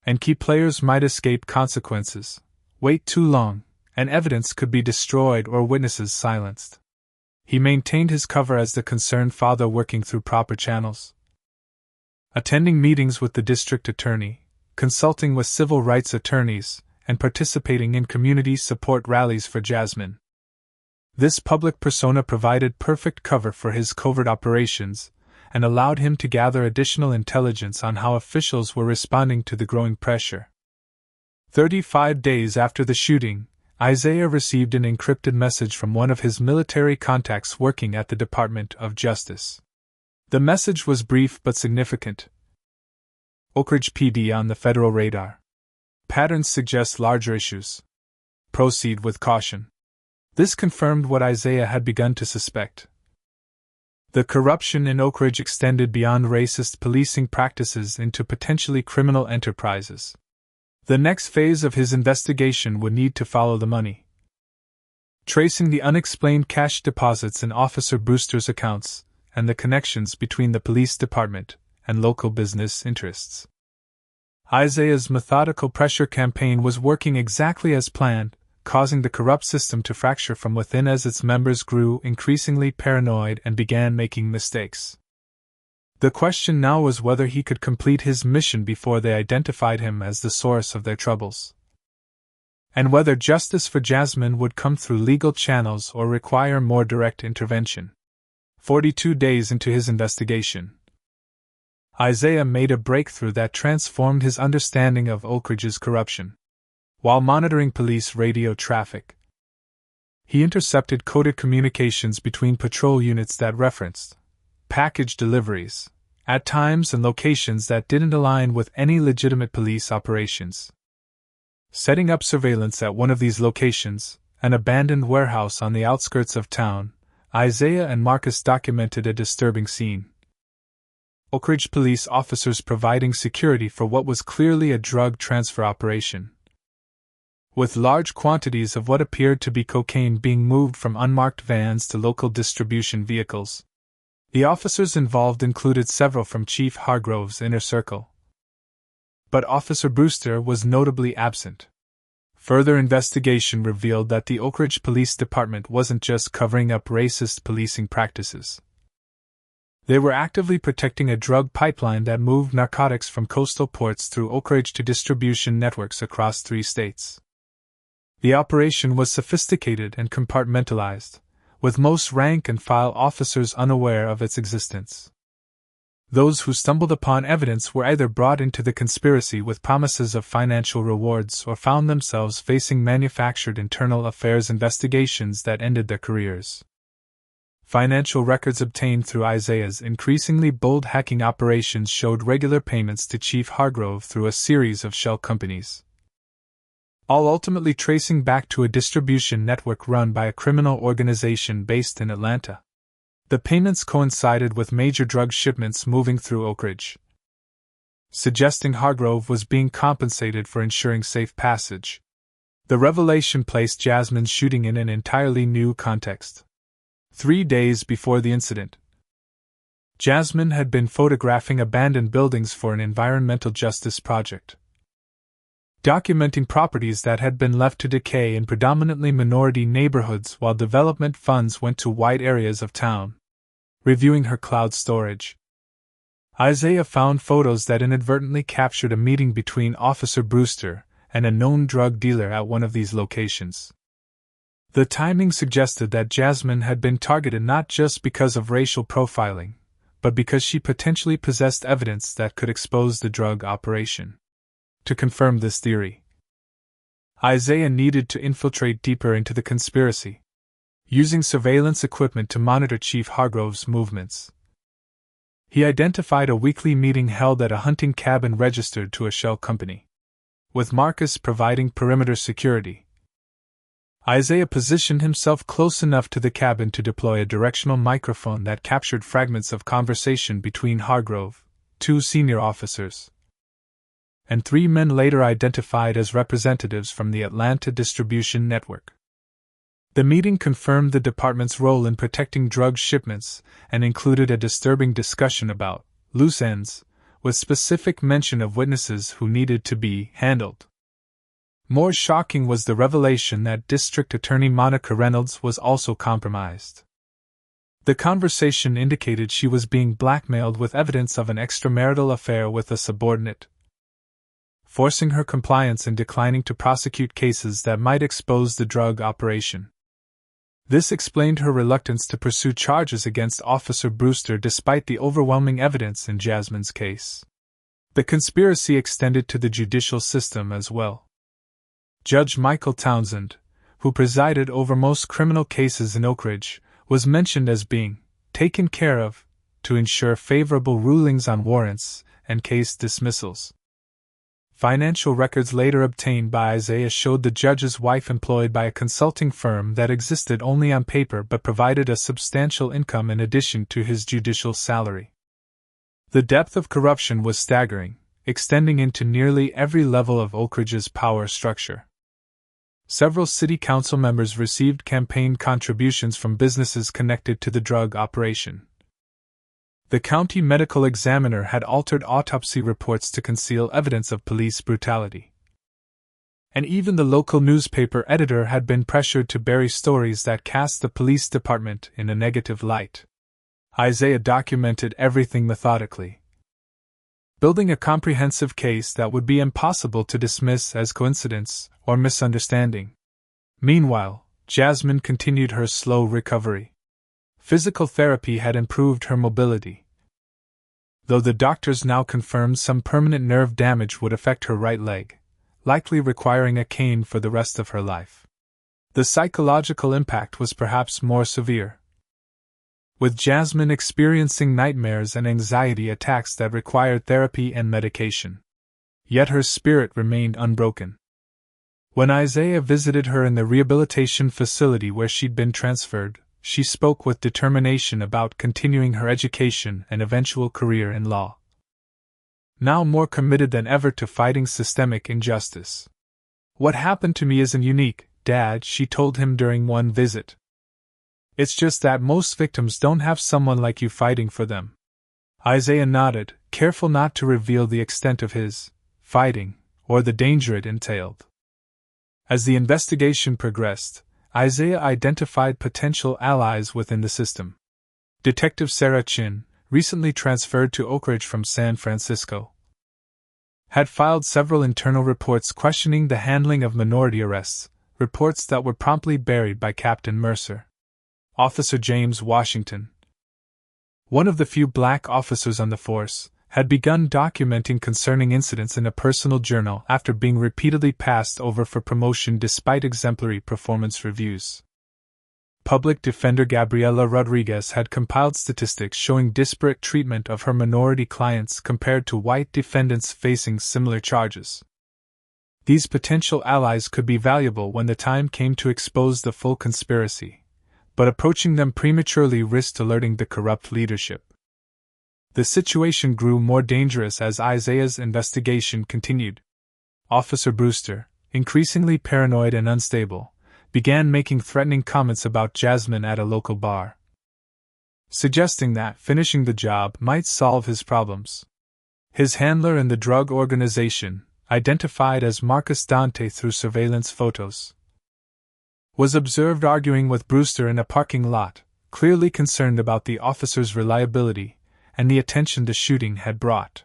[SPEAKER 1] and key players might escape consequences. Wait too long, and evidence could be destroyed or witnesses silenced. He maintained his cover as the concerned father, working through proper channels, attending meetings with the district attorney, consulting with civil rights attorneys, and participating in community support rallies for Jasmine. This public persona provided perfect cover for his covert operations and allowed him to gather additional intelligence on how officials were responding to the growing pressure. 35 days after the shooting, Isaiah received an encrypted message from one of his military contacts working at the Department of Justice. The message was brief but significant. "Oakridge PD on the federal radar. Patterns suggest larger issues. Proceed with caution." This confirmed what Isaiah had begun to suspect. The corruption in Oakridge extended beyond racist policing practices into potentially criminal enterprises. The next phase of his investigation would need to follow the money, tracing the unexplained cash deposits in Officer Brewster's accounts and the connections between the police department and local business interests. Isaiah's methodical pressure campaign was working exactly as planned, causing the corrupt system to fracture from within as its members grew increasingly paranoid and began making mistakes. The question now was whether he could complete his mission before they identified him as the source of their troubles, and whether justice for Jasmine would come through legal channels or require more direct intervention. 42 days into his investigation, Isaiah made a breakthrough that transformed his understanding of Oakridge's corruption. While monitoring police radio traffic, he intercepted coded communications between patrol units that referenced package deliveries, at times and locations that didn't align with any legitimate police operations. Setting up surveillance at one of these locations, an abandoned warehouse on the outskirts of town, Isaiah and Marcus documented a disturbing scene. Oakridge police officers providing security for what was clearly a drug transfer operation, with large quantities of what appeared to be cocaine being moved from unmarked vans to local distribution vehicles. The officers involved included several from Chief Hargrove's inner circle, but Officer Brewster was notably absent. Further investigation revealed that the Oakridge Police Department wasn't just covering up racist policing practices. They were actively protecting a drug pipeline that moved narcotics from coastal ports through Oakridge to distribution networks across 3 states. The operation was sophisticated and compartmentalized, with most rank-and-file officers unaware of its existence. Those who stumbled upon evidence were either brought into the conspiracy with promises of financial rewards or found themselves facing manufactured internal affairs investigations that ended their careers. Financial records obtained through Isaiah's increasingly bold hacking operations showed regular payments to Chief Hargrove through a series of shell companies, all ultimately tracing back to a distribution network run by a criminal organization based in Atlanta. The payments coincided with major drug shipments moving through Oakridge, suggesting Hargrove was being compensated for ensuring safe passage. The revelation placed Jasmine's shooting in an entirely new context. 3 days before the incident, Jasmine had been photographing abandoned buildings for an environmental justice project, documenting properties that had been left to decay in predominantly minority neighborhoods while development funds went to wide areas of town. Reviewing her cloud storage, Isaiah found photos that inadvertently captured a meeting between Officer Brewster and a known drug dealer at one of these locations. The timing suggested that Jasmine had been targeted not just because of racial profiling, but because she potentially possessed evidence that could expose the drug operation. To confirm this theory, Isaiah needed to infiltrate deeper into the conspiracy, using surveillance equipment to monitor Chief Hargrove's movements. He identified a weekly meeting held at a hunting cabin registered to a shell company, with Marcus providing perimeter security. Isaiah positioned himself close enough to the cabin to deploy a directional microphone that captured fragments of conversation between Hargrove, 2 senior officers, and 3 men later identified as representatives from the Atlanta distribution network. The meeting confirmed the department's role in protecting drug shipments and included a disturbing discussion about loose ends, with specific mention of witnesses who needed to be handled. More shocking was the revelation that District Attorney Monica Reynolds was also compromised. The conversation indicated she was being blackmailed with evidence of an extramarital affair with a subordinate, forcing her compliance and declining to prosecute cases that might expose the drug operation. This explained her reluctance to pursue charges against Officer Brewster despite the overwhelming evidence in Jasmine's case. The conspiracy extended to the judicial system as well. Judge Michael Townsend, who presided over most criminal cases in Oakridge, was mentioned as being taken care of to ensure favorable rulings on warrants and case dismissals. Financial records later obtained by Isaiah showed the judge's wife employed by a consulting firm that existed only on paper but provided a substantial income in addition to his judicial salary. The depth of corruption was staggering, extending into nearly every level of Oakridge's power structure. Several city council members received campaign contributions from businesses connected to the drug operation. The county medical examiner had altered autopsy reports to conceal evidence of police brutality. And even the local newspaper editor had been pressured to bury stories that cast the police department in a negative light. Isaiah documented everything methodically, building a comprehensive case that would be impossible to dismiss as coincidence or misunderstanding. Meanwhile, Jasmine continued her slow recovery. Physical therapy had improved her mobility, though the doctors now confirmed some permanent nerve damage would affect her right leg, likely requiring a cane for the rest of her life. The psychological impact was perhaps more severe, with Jasmine experiencing nightmares and anxiety attacks that required therapy and medication. Yet her spirit remained unbroken. When Isaiah visited her in the rehabilitation facility where she'd been transferred, she spoke with determination about continuing her education and eventual career in law. Now more committed than ever to fighting systemic injustice. "What happened to me isn't unique, Dad," she told him during one visit. "It's just that most victims don't have someone like you fighting for them." Isaiah nodded, careful not to reveal the extent of his fighting or the danger it entailed. As the investigation progressed, Isaiah identified potential allies within the system. Detective Sarah Chin, recently transferred to Oakridge from San Francisco, had filed several internal reports questioning the handling of minority arrests, reports that were promptly buried by Captain Mercer. Officer James Washington one of the few black officers on the force, had begun documenting concerning incidents in a personal journal after being repeatedly passed over for promotion despite exemplary performance reviews. Public Defender Gabriela Rodriguez had compiled statistics showing disparate treatment of her minority clients compared to white defendants facing similar charges. These potential allies could be valuable when the time came to expose the full conspiracy, but approaching them prematurely risked alerting the corrupt leadership. The situation grew more dangerous as Isaiah's investigation continued. Officer Brewster, increasingly paranoid and unstable, began making threatening comments about Jasmine at a local bar, suggesting that finishing the job might solve his problems. His handler in the drug organization, identified as Marcus Dante through surveillance photos, was observed arguing with Brewster in a parking lot, clearly concerned about the officer's reliability and the attention the shooting had brought.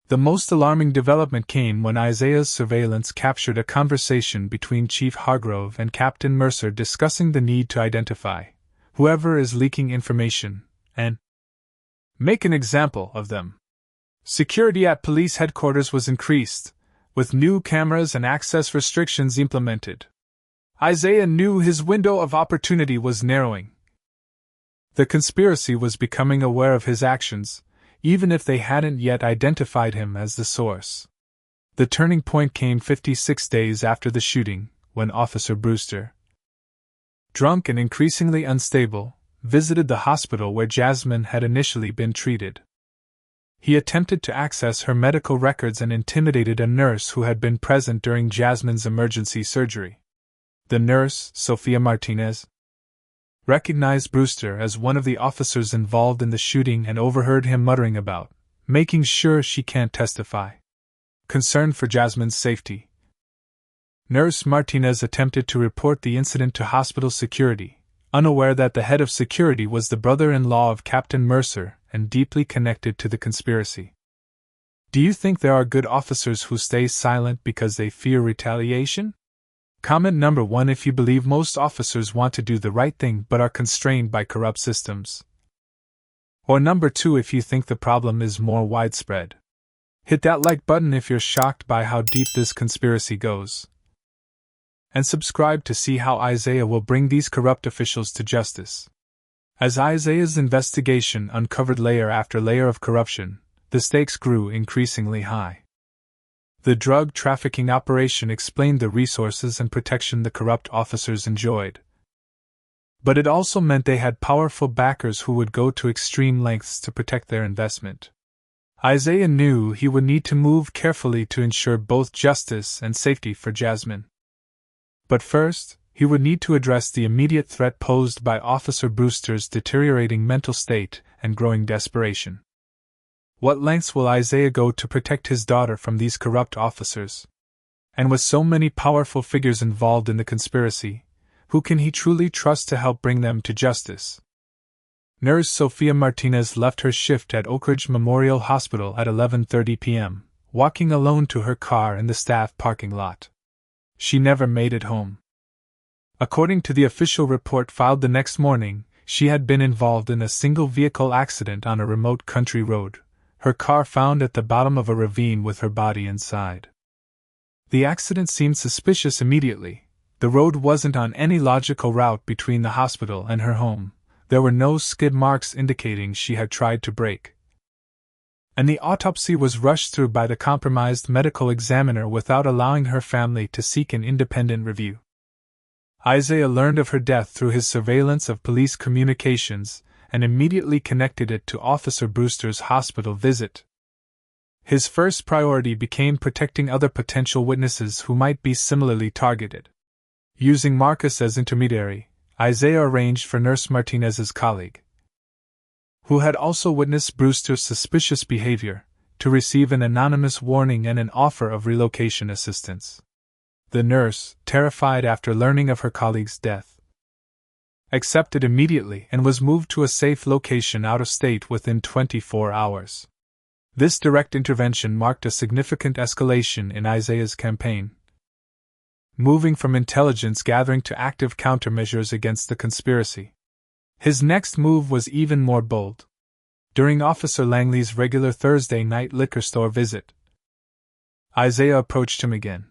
[SPEAKER 1] The most alarming development came when Isaiah's surveillance captured a conversation between Chief Hargrove and Captain Mercer discussing the need to identify whoever is leaking information and make an example of them. Security at police headquarters was increased, with new cameras and access restrictions implemented. Isaiah knew his window of opportunity was narrowing. The conspiracy was becoming aware of his actions, even if they hadn't yet identified him as the source. The turning point came 56 days after the shooting, when Officer Brewster, drunk and increasingly unstable, visited the hospital where Jasmine had initially been treated. He attempted to access her medical records and intimidated a nurse who had been present during Jasmine's emergency surgery. The nurse, Sophia Martinez, recognized Brewster as one of the officers involved in the shooting and overheard him muttering about making sure she can't testify. Concerned for Jasmine's safety, Nurse Martinez attempted to report the incident to hospital security, unaware that the head of security was the brother-in-law of Captain Mercer and deeply connected to the conspiracy. Do you think there are good officers who stay silent because they fear retaliation? Comment number 1 if you believe most officers want to do the right thing but are constrained by corrupt systems. Or number 2 if you think the problem is more widespread. Hit that like button if you're shocked by how deep this conspiracy goes. And subscribe to see how Isaiah will bring these corrupt officials to justice. As Isaiah's investigation uncovered layer after layer of corruption, the stakes grew increasingly high. The drug trafficking operation explained the resources and protection the corrupt officers enjoyed. But it also meant they had powerful backers who would go to extreme lengths to protect their investment. Isaiah knew he would need to move carefully to ensure both justice and safety for Jasmine. But first, he would need to address the immediate threat posed by Officer Brewster's deteriorating mental state and growing desperation. What lengths will Isaiah go to protect his daughter from these corrupt officers? And with so many powerful figures involved in the conspiracy, who can he truly trust to help bring them to justice? Nurse Sophia Martinez left her shift at Oakridge Memorial Hospital at 11:30 p.m., walking alone to her car in the staff parking lot. She never made it home. According to the official report filed the next morning, she had been involved in a single-vehicle accident on a remote country road, her car found at the bottom of a ravine with her body inside. The accident seemed suspicious immediately. The road wasn't on any logical route between the hospital and her home. There were no skid marks indicating she had tried to brake. And the autopsy was rushed through by the compromised medical examiner without allowing her family to seek an independent review. Isaiah learned of her death through his surveillance of police communications and immediately connected it to Officer Brewster's hospital visit. His first priority became protecting other potential witnesses who might be similarly targeted. Using Marcus as intermediary, Isaiah arranged for Nurse Martinez's colleague, who had also witnessed Brewster's suspicious behavior, to receive an anonymous warning and an offer of relocation assistance. The nurse, terrified after learning of her colleague's death, accepted immediately and was moved to a safe location out of state within 24 hours. This direct intervention marked a significant escalation in Isaiah's campaign, moving from intelligence gathering to active countermeasures against the conspiracy. His next move was even more bold. during Officer Langley's regular Thursday night liquor store visit. Isaiah approached him again.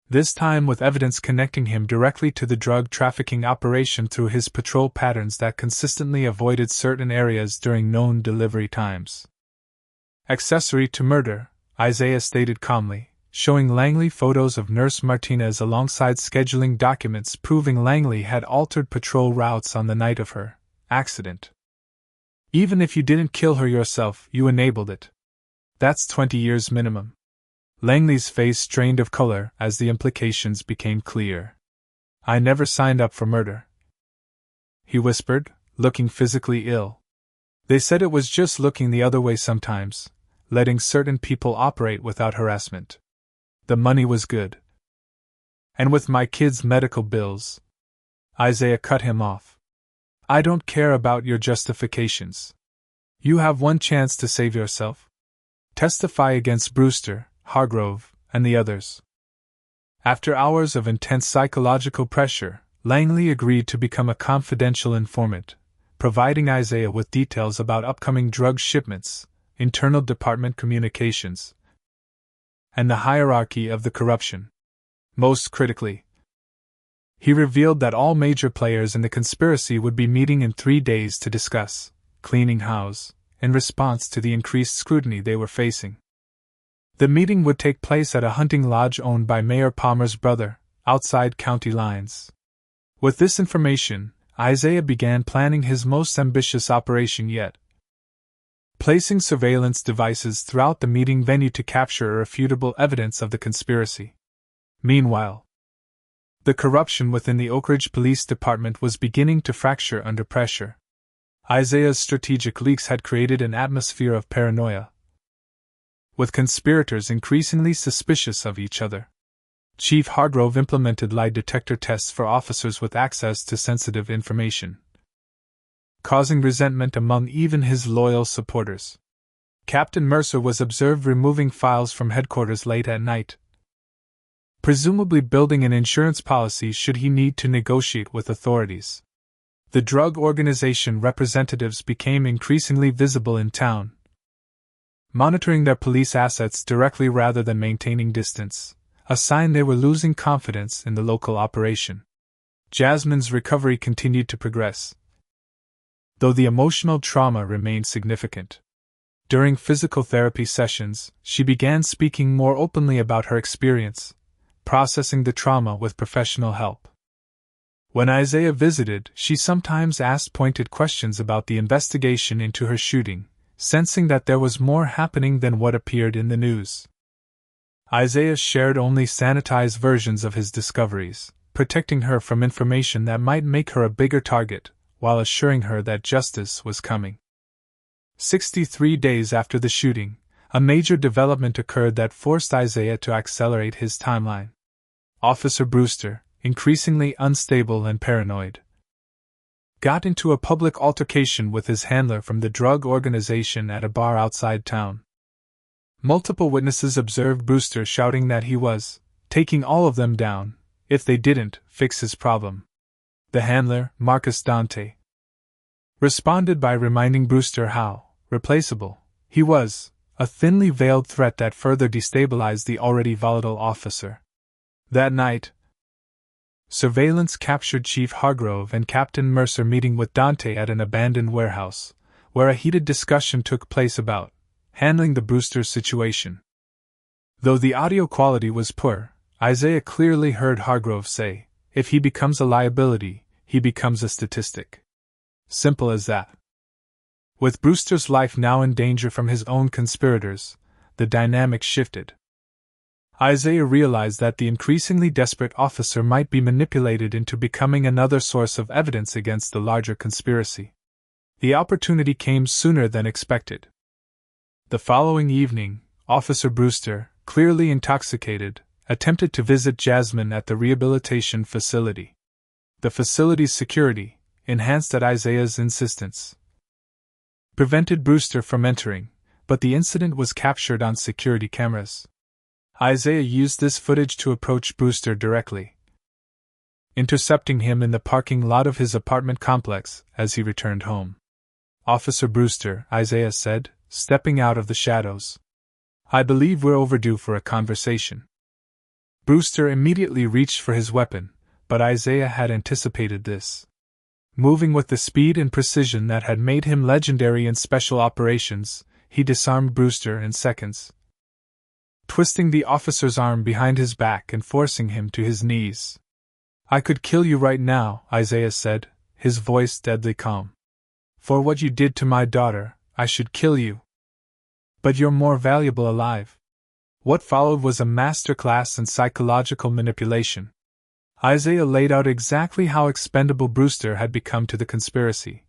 [SPEAKER 1] This time with evidence connecting him directly to the drug trafficking operation through his patrol patterns that consistently avoided certain areas during known delivery times. Accessory to murder, Isaiah stated calmly, showing Langley photos of Nurse Martinez alongside scheduling documents proving Langley had altered patrol routes on the night of her accident. Even if you didn't kill her yourself, you enabled it. That's 20 years minimum. Langley's face strained of color as the implications became clear. I never signed up for murder, he whispered, looking physically ill. They said it was just looking the other way sometimes, letting certain people operate without harassment. The money was good. And with my kids' medical bills. Isaiah cut him off. I don't care about your justifications. You have one chance to save yourself. Testify against Brewster, Hargrove, and the others. After hours of intense psychological pressure, Langley agreed to become a confidential informant, providing Isaiah with details about upcoming drug shipments, internal department communications, and the hierarchy of the corruption. Most critically, he revealed that all major players in the conspiracy would be meeting in 3 days to discuss cleaning house, in response to the increased scrutiny they were facing. The meeting would take place at a hunting lodge owned by Mayor Palmer's brother, outside county lines. With this information, Isaiah began planning his most ambitious operation yet, placing surveillance devices throughout the meeting venue to capture irrefutable evidence of the conspiracy. Meanwhile, the corruption within the Oakridge Police Department was beginning to fracture under pressure. Isaiah's strategic leaks had created an atmosphere of paranoia, with conspirators increasingly suspicious of each other. Chief Hargrove implemented lie detector tests for officers with access to sensitive information, causing resentment among even his loyal supporters. Captain Mercer was observed removing files from headquarters late at night, presumably building an insurance policy should he need to negotiate with authorities. The drug organization representatives became increasingly visible in town, monitoring their police assets directly rather than maintaining distance, a sign they were losing confidence in the local operation. Jasmine's recovery continued to progress, though the emotional trauma remained significant. During physical therapy sessions, she began speaking more openly about her experience, processing the trauma with professional help. When Isaiah visited, she sometimes asked pointed questions about the investigation into her shooting, sensing that there was more happening than what appeared in the news. Isaiah shared only sanitized versions of his discoveries, protecting her from information that might make her a bigger target, while assuring her that justice was coming. 63 days after the shooting, a major development occurred that forced Isaiah to accelerate his timeline. Officer Brewster, increasingly unstable and paranoid, got into a public altercation with his handler from the drug organization at a bar outside town. Multiple witnesses observed Brewster shouting that he was taking all of them down if they didn't fix his problem. The handler, Marcus Dante, responded by reminding Brewster how replaceable he was, a thinly veiled threat that further destabilized the already volatile officer. That night, surveillance captured Chief Hargrove and Captain Mercer meeting with Dante at an abandoned warehouse, where a heated discussion took place about handling the Brewster situation. Though the audio quality was poor, Isaiah clearly heard Hargrove say, "If he becomes a liability, he becomes a statistic." Simple as that. With Brewster's life now in danger from his own conspirators, the dynamic shifted. Isaiah realized that the increasingly desperate officer might be manipulated into becoming another source of evidence against the larger conspiracy. The opportunity came sooner than expected. The following evening, Officer Brewster, clearly intoxicated, attempted to visit Jasmine at the rehabilitation facility. The facility's security, enhanced at Isaiah's insistence, prevented Brewster from entering, but the incident was captured on security cameras. Isaiah used this footage to approach Brewster directly, intercepting him in the parking lot of his apartment complex as he returned home. Officer Brewster, Isaiah said, stepping out of the shadows. I believe we're overdue for a conversation. Brewster immediately reached for his weapon, but Isaiah had anticipated this. Moving with the speed and precision that had made him legendary in special operations, he disarmed Brewster in seconds, twisting the officer's arm behind his back and forcing him to his knees. I could kill you right now, Isaiah said, his voice deadly calm. For what you did to my daughter, I should kill you. But you're more valuable alive. What followed was a masterclass in psychological manipulation. Isaiah laid out exactly how expendable Brewster had become to the conspiracy,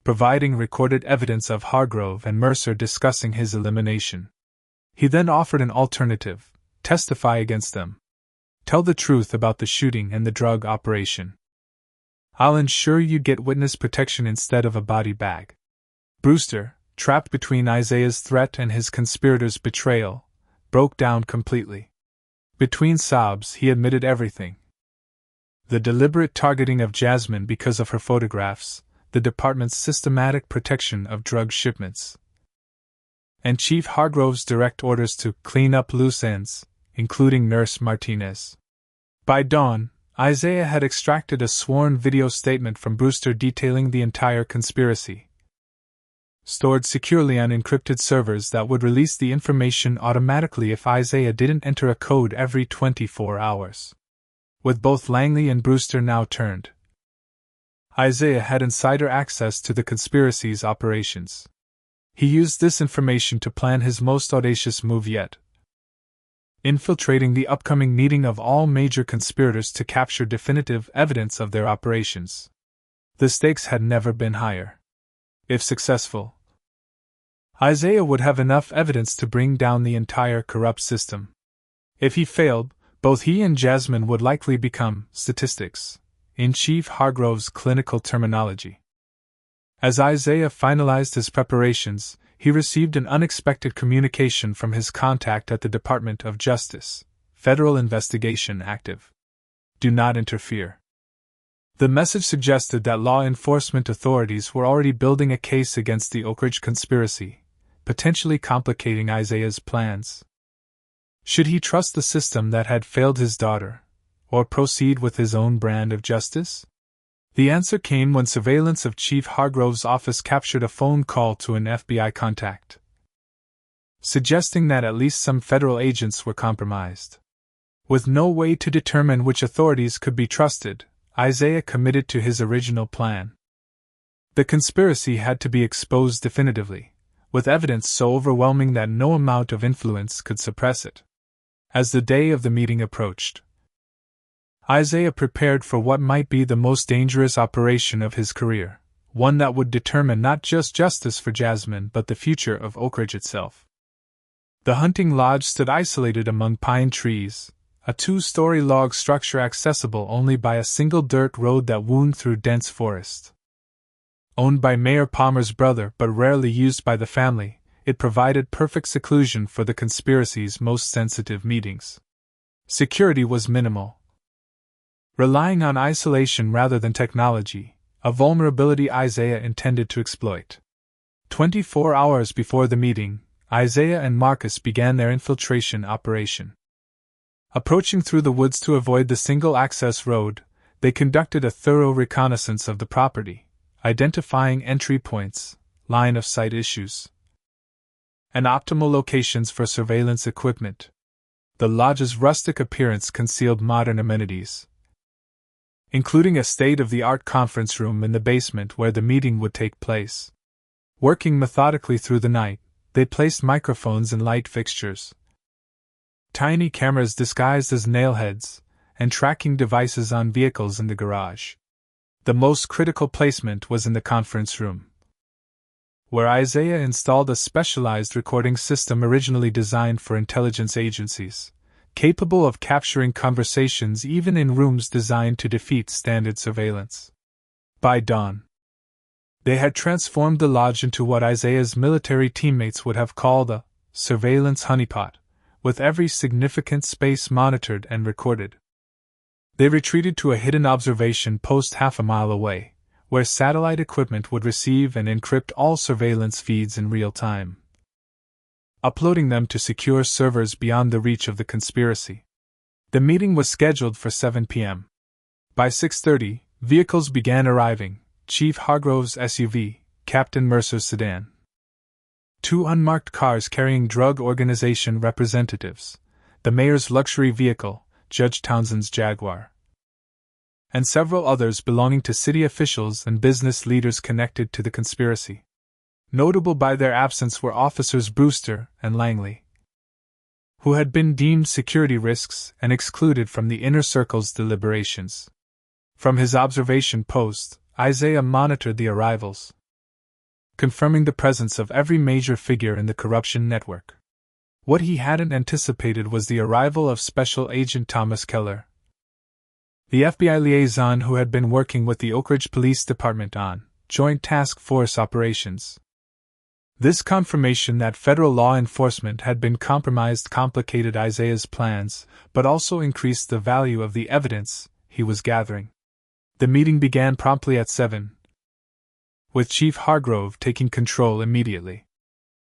[SPEAKER 1] providing recorded evidence of Hargrove and Mercer discussing his elimination. He then offered an alternative: testify against them. Tell the truth about the shooting and the drug operation. I'll ensure you get witness protection instead of a body bag. Brewster, trapped between Isaiah's threat and his conspirators' betrayal, broke down completely. Between sobs, he admitted everything. The deliberate targeting of Jasmine because of her photographs, the department's systematic protection of drug shipments, and Chief Hargrove's direct orders to clean up loose ends, including Nurse Martinez. By dawn, Isaiah had extracted a sworn video statement from Brewster detailing the entire conspiracy, stored securely on encrypted servers that would release the information automatically if Isaiah didn't enter a code every 24 hours. With both Langley and Brewster now turned, Isaiah had insider access to the conspiracy's operations. He used this information to plan his most audacious move yet: infiltrating the upcoming meeting of all major conspirators to capture definitive evidence of their operations. The stakes had never been higher. If successful, Isaiah would have enough evidence to bring down the entire corrupt system. If he failed, both he and Jasmine would likely become statistics, in Chief Hargrove's clinical terminology. As Isaiah finalized his preparations, he received an unexpected communication from his contact at the Department of Justice. Federal investigation active. Do not interfere. The message suggested that law enforcement authorities were already building a case against the Oakridge conspiracy, potentially complicating Isaiah's plans. Should he trust the system that had failed his daughter, or proceed with his own brand of justice? The answer came when surveillance of Chief Hargrove's office captured a phone call to an FBI contact, suggesting that at least some federal agents were compromised. With no way to determine which authorities could be trusted, Isaiah committed to his original plan. The conspiracy had to be exposed definitively, with evidence so overwhelming that no amount of influence could suppress it. As the day of the meeting approached, Isaiah prepared for what might be the most dangerous operation of his career, one that would determine not just justice for Jasmine but the future of Oakridge itself. The hunting lodge stood isolated among pine trees, a 2-story log structure accessible only by a single dirt road that wound through dense forest. Owned by Mayor Palmer's brother but rarely used by the family, it provided perfect seclusion for the conspiracy's most sensitive meetings. Security was minimal, relying on isolation rather than technology, a vulnerability Isaiah intended to exploit. 24 hours before the meeting, Isaiah and Marcus began their infiltration operation. Approaching through the woods to avoid the single-access road, they conducted a thorough reconnaissance of the property, identifying entry points, line-of-sight issues, and optimal locations for surveillance equipment. The lodge's rustic appearance concealed modern amenities, including a state-of-the-art conference room in the basement where the meeting would take place. Working methodically through the night, they placed microphones and light fixtures, tiny cameras disguised as nailheads, and tracking devices on vehicles in the garage. The most critical placement was in the conference room, where Isaiah installed a specialized recording system originally designed for intelligence agencies, capable of capturing conversations even in rooms designed to defeat standard surveillance. By dawn, they had transformed the lodge into what Isaiah's military teammates would have called a surveillance honeypot, with every significant space monitored and recorded. They retreated to a hidden observation post half a mile away, where satellite equipment would receive and encrypt all surveillance feeds in real time, uploading them to secure servers beyond the reach of the conspiracy. The meeting was scheduled for 7 p.m. By 6:30, vehicles began arriving: Chief Hargrove's SUV, Captain Mercer's sedan, 2 unmarked cars carrying drug organization representatives, the mayor's luxury vehicle, Judge Townsend's Jaguar, and several others belonging to city officials and business leaders connected to the conspiracy. Notable by their absence were Officers Brewster and Langley, who had been deemed security risks and excluded from the inner circle's deliberations. From his observation post, Isaiah monitored the arrivals, confirming the presence of every major figure in the corruption network. What he hadn't anticipated was the arrival of Special Agent Thomas Keller, the FBI liaison who had been working with the Oakridge Police Department on Joint Task Force operations. This confirmation that federal law enforcement had been compromised complicated Isaiah's plans, but also increased the value of the evidence he was gathering. The meeting began promptly at 7, with Chief Hargrove taking control immediately.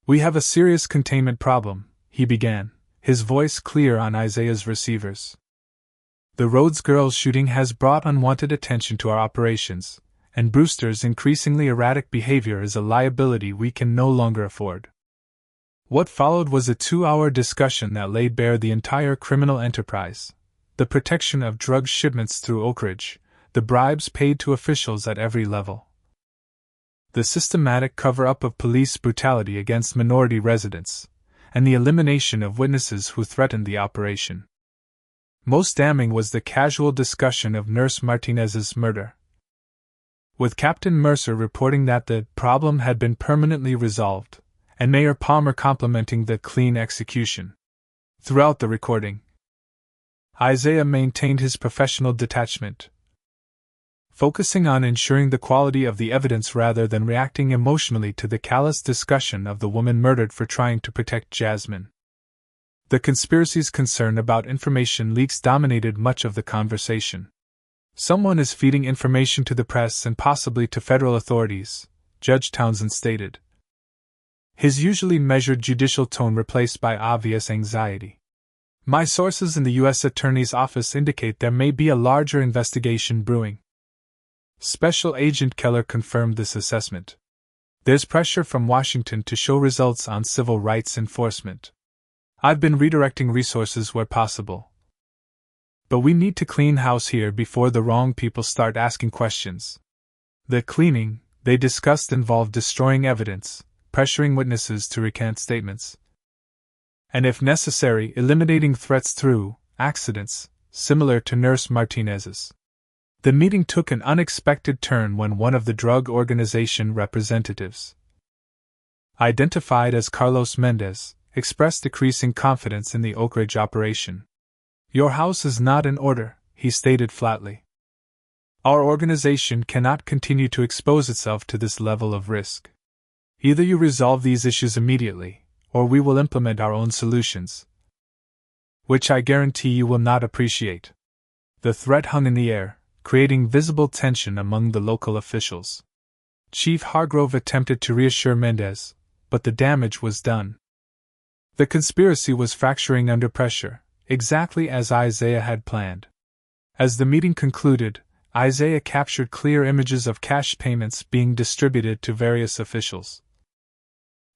[SPEAKER 1] "We have a serious containment problem," he began, his voice clear on Isaiah's receivers. "The Rhodes girls' shooting has brought unwanted attention to our operations, and Brewster's increasingly erratic behavior is a liability we can no longer afford." What followed was a 2-hour discussion that laid bare the entire criminal enterprise: the protection of drug shipments through Oakridge, the bribes paid to officials at every level, the systematic cover-up of police brutality against minority residents, and the elimination of witnesses who threatened the operation. Most damning was the casual discussion of Nurse Martinez's murder, with Captain Mercer reporting that the problem had been permanently resolved, and Mayor Palmer complimenting the clean execution. Throughout the recording, Isaiah maintained his professional detachment, focusing on ensuring the quality of the evidence rather than reacting emotionally to the callous discussion of the woman murdered for trying to protect Jasmine. The conspiracy's concern about information leaks dominated much of the conversation. "Someone is feeding information to the press and possibly to federal authorities," Judge Townsend stated, his usually measured judicial tone replaced by obvious anxiety. "My sources in the U.S. Attorney's Office indicate there may be a larger investigation brewing." Special Agent Keller confirmed this assessment. "There's pressure from Washington to show results on civil rights enforcement. I've been redirecting resources where possible. But we need to clean house here before the wrong people start asking questions." The cleaning, they discussed, involved destroying evidence, pressuring witnesses to recant statements, and if necessary, eliminating threats through accidents, similar to Nurse Martinez's. The meeting took an unexpected turn when one of the drug organization representatives, identified as Carlos Mendez, expressed decreasing confidence in the Oakridge operation. "Your house is not in order," he stated flatly. "Our organization cannot continue to expose itself to this level of risk. Either you resolve these issues immediately, or we will implement our own solutions, which I guarantee you will not appreciate." The threat hung in the air, creating visible tension among the local officials. Chief Hargrove attempted to reassure Mendez, but the damage was done. The conspiracy was fracturing under pressure, exactly as Isaiah had planned. As the meeting concluded, Isaiah captured clear images of cash payments being distributed to various officials,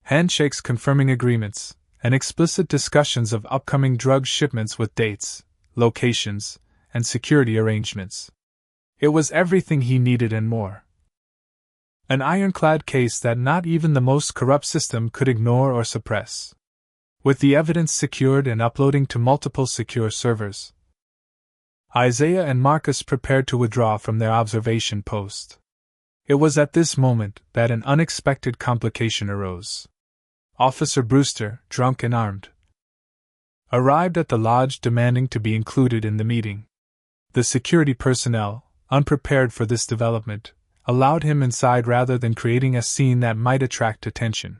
[SPEAKER 1] handshakes confirming agreements, and explicit discussions of upcoming drug shipments with dates, locations, and security arrangements. It was everything he needed and more. An ironclad case that not even the most corrupt system could ignore or suppress. With the evidence secured and uploading to multiple secure servers, Isaiah and Marcus prepared to withdraw from their observation post. It was at this moment that an unexpected complication arose. Officer Brewster, drunk and armed, arrived at the lodge demanding to be included in the meeting. The security personnel, unprepared for this development, allowed him inside rather than creating a scene that might attract attention.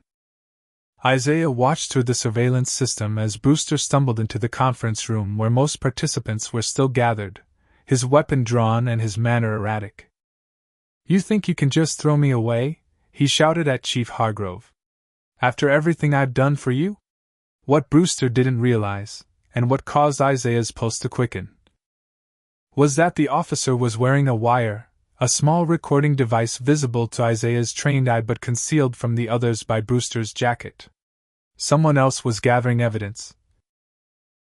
[SPEAKER 1] Isaiah watched through the surveillance system as Brewster stumbled into the conference room where most participants were still gathered, his weapon drawn and his manner erratic. "You think you can just throw me away?" he shouted at Chief Hargrove. "After everything I've done for you?" What Brewster didn't realize, and what caused Isaiah's pulse to quicken, was that the officer was wearing a wire, a small recording device visible to Isaiah's trained eye but concealed from the others by Brewster's jacket. Someone else was gathering evidence.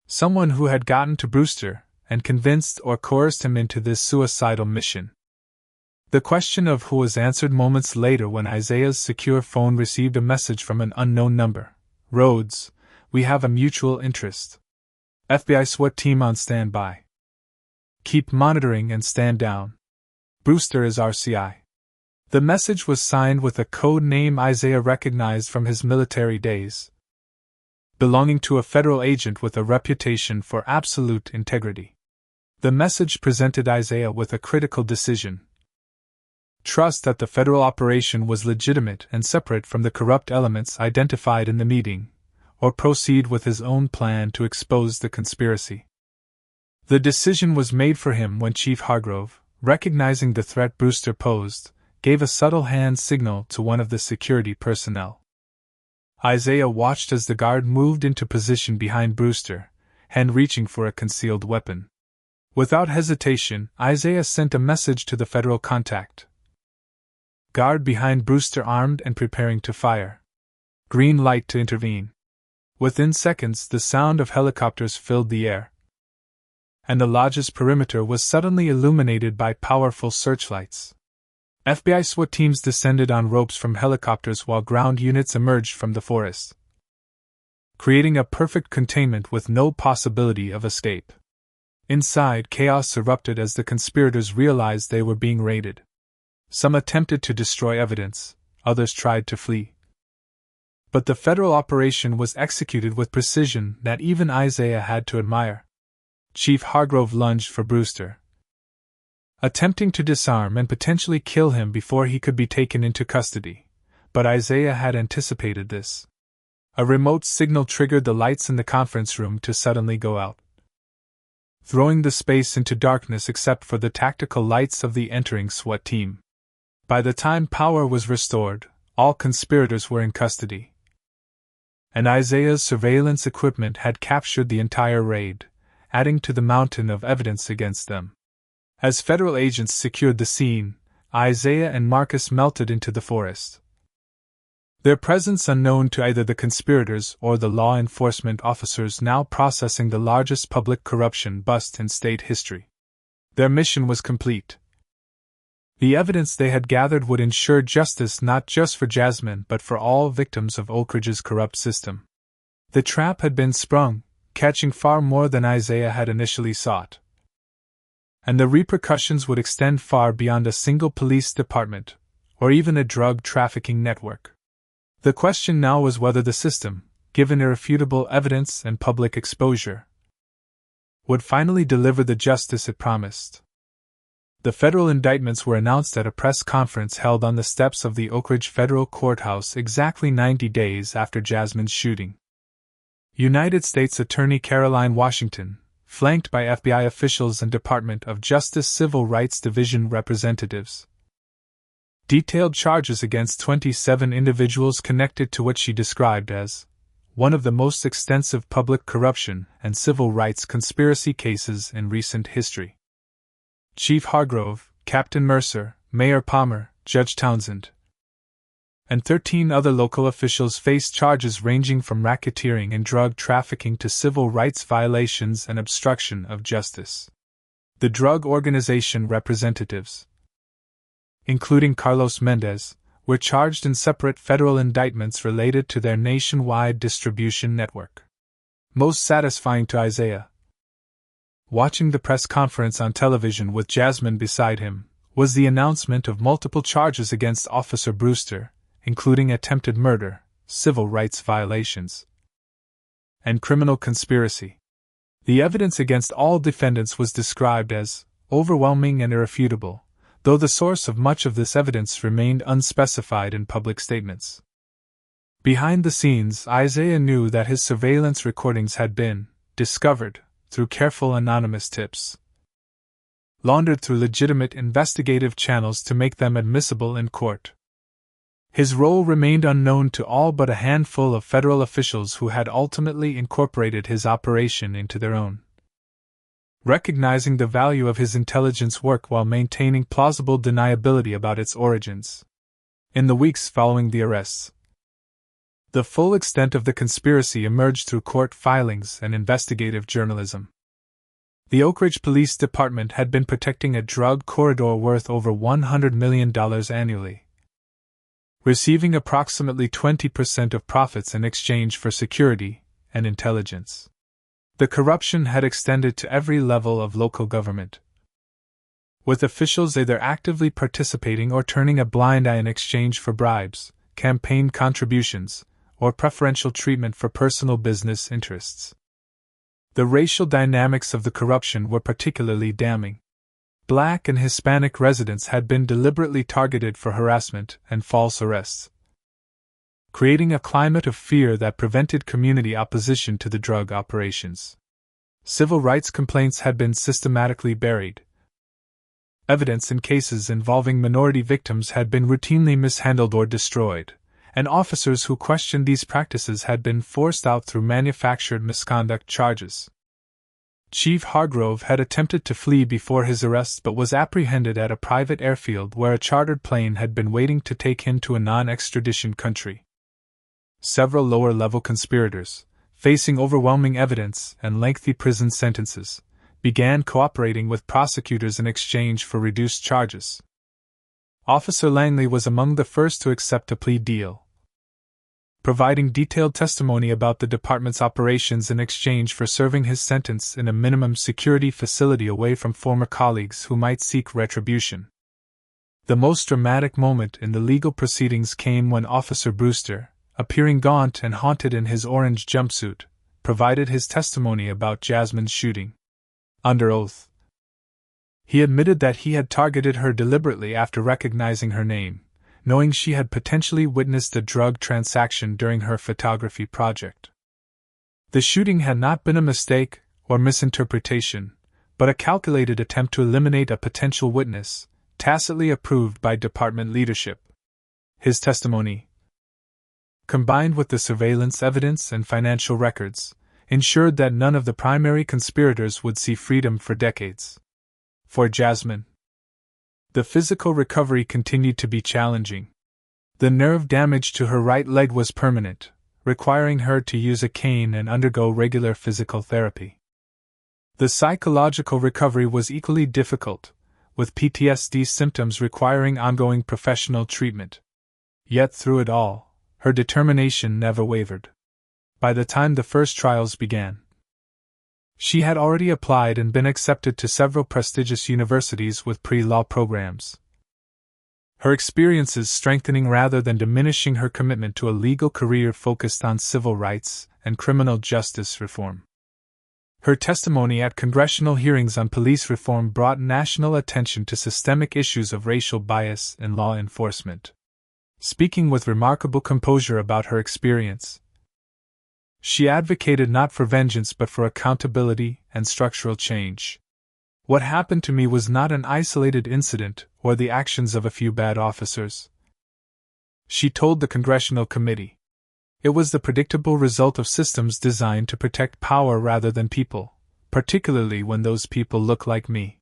[SPEAKER 1] Someone who had gotten to Brewster and convinced or coerced him into this suicidal mission. The question of who was answered moments later when Isaiah's secure phone received a message from an unknown number. "Rhodes, we have a mutual interest. FBI SWAT team on standby. Keep monitoring and stand down. Brewster is RCI." The message was signed with a code name Isaiah recognized from his military days, belonging to a federal agent with a reputation for absolute integrity. The message presented Isaiah with a critical decision. Trust that the federal operation was legitimate and separate from the corrupt elements identified in the meeting, or proceed with his own plan to expose the conspiracy. The decision was made for him when Chief Hargrove, recognizing the threat Brewster posed, gave a subtle hand signal to one of the security personnel. Isaiah watched as the guard moved into position behind Brewster, hand reaching for a concealed weapon. Without hesitation, Isaiah sent a message to the federal contact. Guard behind Brewster armed and preparing to fire. Green light to intervene. Within seconds, the sound of helicopters filled the air, and the lodge's perimeter was suddenly illuminated by powerful searchlights. FBI SWAT teams descended on ropes from helicopters while ground units emerged from the forest, creating a perfect containment with no possibility of escape. Inside, chaos erupted as the conspirators realized they were being raided. Some attempted to destroy evidence, others tried to flee. But the federal operation was executed with precision that even Isaiah had to admire. Chief Hargrove lunged for Brewster, attempting to disarm and potentially kill him before he could be taken into custody. But Isaiah had anticipated this. A remote signal triggered the lights in the conference room to suddenly go out, throwing the space into darkness except for the tactical lights of the entering SWAT team. By the time power was restored, all conspirators were in custody, and Isaiah's surveillance equipment had captured the entire raid, adding to the mountain of evidence against them. As federal agents secured the scene, Isaiah and Marcus melted into the forest, their presence unknown to either the conspirators or the law enforcement officers now processing the largest public corruption bust in state history. Their mission was complete. The evidence they had gathered would ensure justice not just for Jasmine but for all victims of Oakridge's corrupt system. The trap had been sprung, catching far more than Isaiah had initially sought, and the repercussions would extend far beyond a single police department, or even a drug trafficking network. The question now was whether the system, given irrefutable evidence and public exposure, would finally deliver the justice it promised. The federal indictments were announced at a press conference held on the steps of the Oakridge Federal Courthouse exactly 90 days after Jasmine's shooting. United States Attorney Caroline Washington, flanked by FBI officials and Department of Justice Civil Rights Division representatives, detailed charges against 27 individuals connected to what she described as one of the most extensive public corruption and civil rights conspiracy cases in recent history. Chief Hargrove, Captain Mercer, Mayor Palmer, Judge Townsend, and 13 other local officials faced charges ranging from racketeering and drug trafficking to civil rights violations and obstruction of justice. The drug organization representatives, including Carlos Mendez, were charged in separate federal indictments related to their nationwide distribution network. Most satisfying to Isaiah, watching the press conference on television with Jasmine beside him, was the announcement of multiple charges against Officer Brewster, including attempted murder, civil rights violations, and criminal conspiracy. The evidence against all defendants was described as overwhelming and irrefutable, though the source of much of this evidence remained unspecified in public statements. Behind the scenes, Isaiah knew that his surveillance recordings had been discovered through careful anonymous tips. laundered through legitimate investigative channels to make them admissible in court. His role remained unknown to all but a handful of federal officials who had ultimately incorporated his operation into their own. Recognizing the value of his intelligence work while maintaining plausible deniability about its origins. In the weeks following the arrests, the full extent of the conspiracy emerged through court filings and investigative journalism. The Oakridge Police Department had been protecting a drug corridor worth over $100 million annually, receiving approximately 20% of profits in exchange for security and intelligence. The corruption had extended to every level of local government, with officials either actively participating or turning a blind eye in exchange for bribes, campaign contributions, or preferential treatment for personal business interests. The racial dynamics of the corruption were particularly damning. Black and Hispanic residents had been deliberately targeted for harassment and false arrests, creating a climate of fear that prevented community opposition to the drug operations. Civil rights complaints had been systematically buried. Evidence in cases involving minority victims had been routinely mishandled or destroyed, and officers who questioned these practices had been forced out through manufactured misconduct charges. Chief Hargrove had attempted to flee before his arrest but was apprehended at a private airfield where a chartered plane had been waiting to take him to a non-extradition country. Several lower-level conspirators, facing overwhelming evidence and lengthy prison sentences, began cooperating with prosecutors in exchange for reduced charges. Officer Langley was among the first to accept a plea deal, providing detailed testimony about the department's operations in exchange for serving his sentence in a minimum security facility away from former colleagues who might seek retribution. The most dramatic moment in the legal proceedings came when Officer Brewster, appearing gaunt and haunted in his orange jumpsuit, provided his testimony about Jasmine's shooting. Under oath, he admitted that he had targeted her deliberately after recognizing her name, knowing she had potentially witnessed a drug transaction during her photography project. The shooting had not been a mistake or misinterpretation, but a calculated attempt to eliminate a potential witness, tacitly approved by department leadership. His testimony, combined with the surveillance evidence and financial records, ensured that none of the primary conspirators would see freedom for decades. For Jasmine, the physical recovery continued to be challenging. The nerve damage to her right leg was permanent, requiring her to use a cane and undergo regular physical therapy. The psychological recovery was equally difficult, with PTSD symptoms requiring ongoing professional treatment. Yet through it all, her determination never wavered. By the time the first trials began, she had already applied and been accepted to several prestigious universities with pre-law programs. Her experiences strengthening rather than diminishing her commitment to a legal career focused on civil rights and criminal justice reform. Her testimony at congressional hearings on police reform brought national attention to systemic issues of racial bias in law enforcement. Speaking with remarkable composure about her experience, she advocated not for vengeance but for accountability and structural change. What happened to me was not an isolated incident or the actions of a few bad officers, she told the congressional committee. It was the predictable result of systems designed to protect power rather than people, particularly when those people look like me.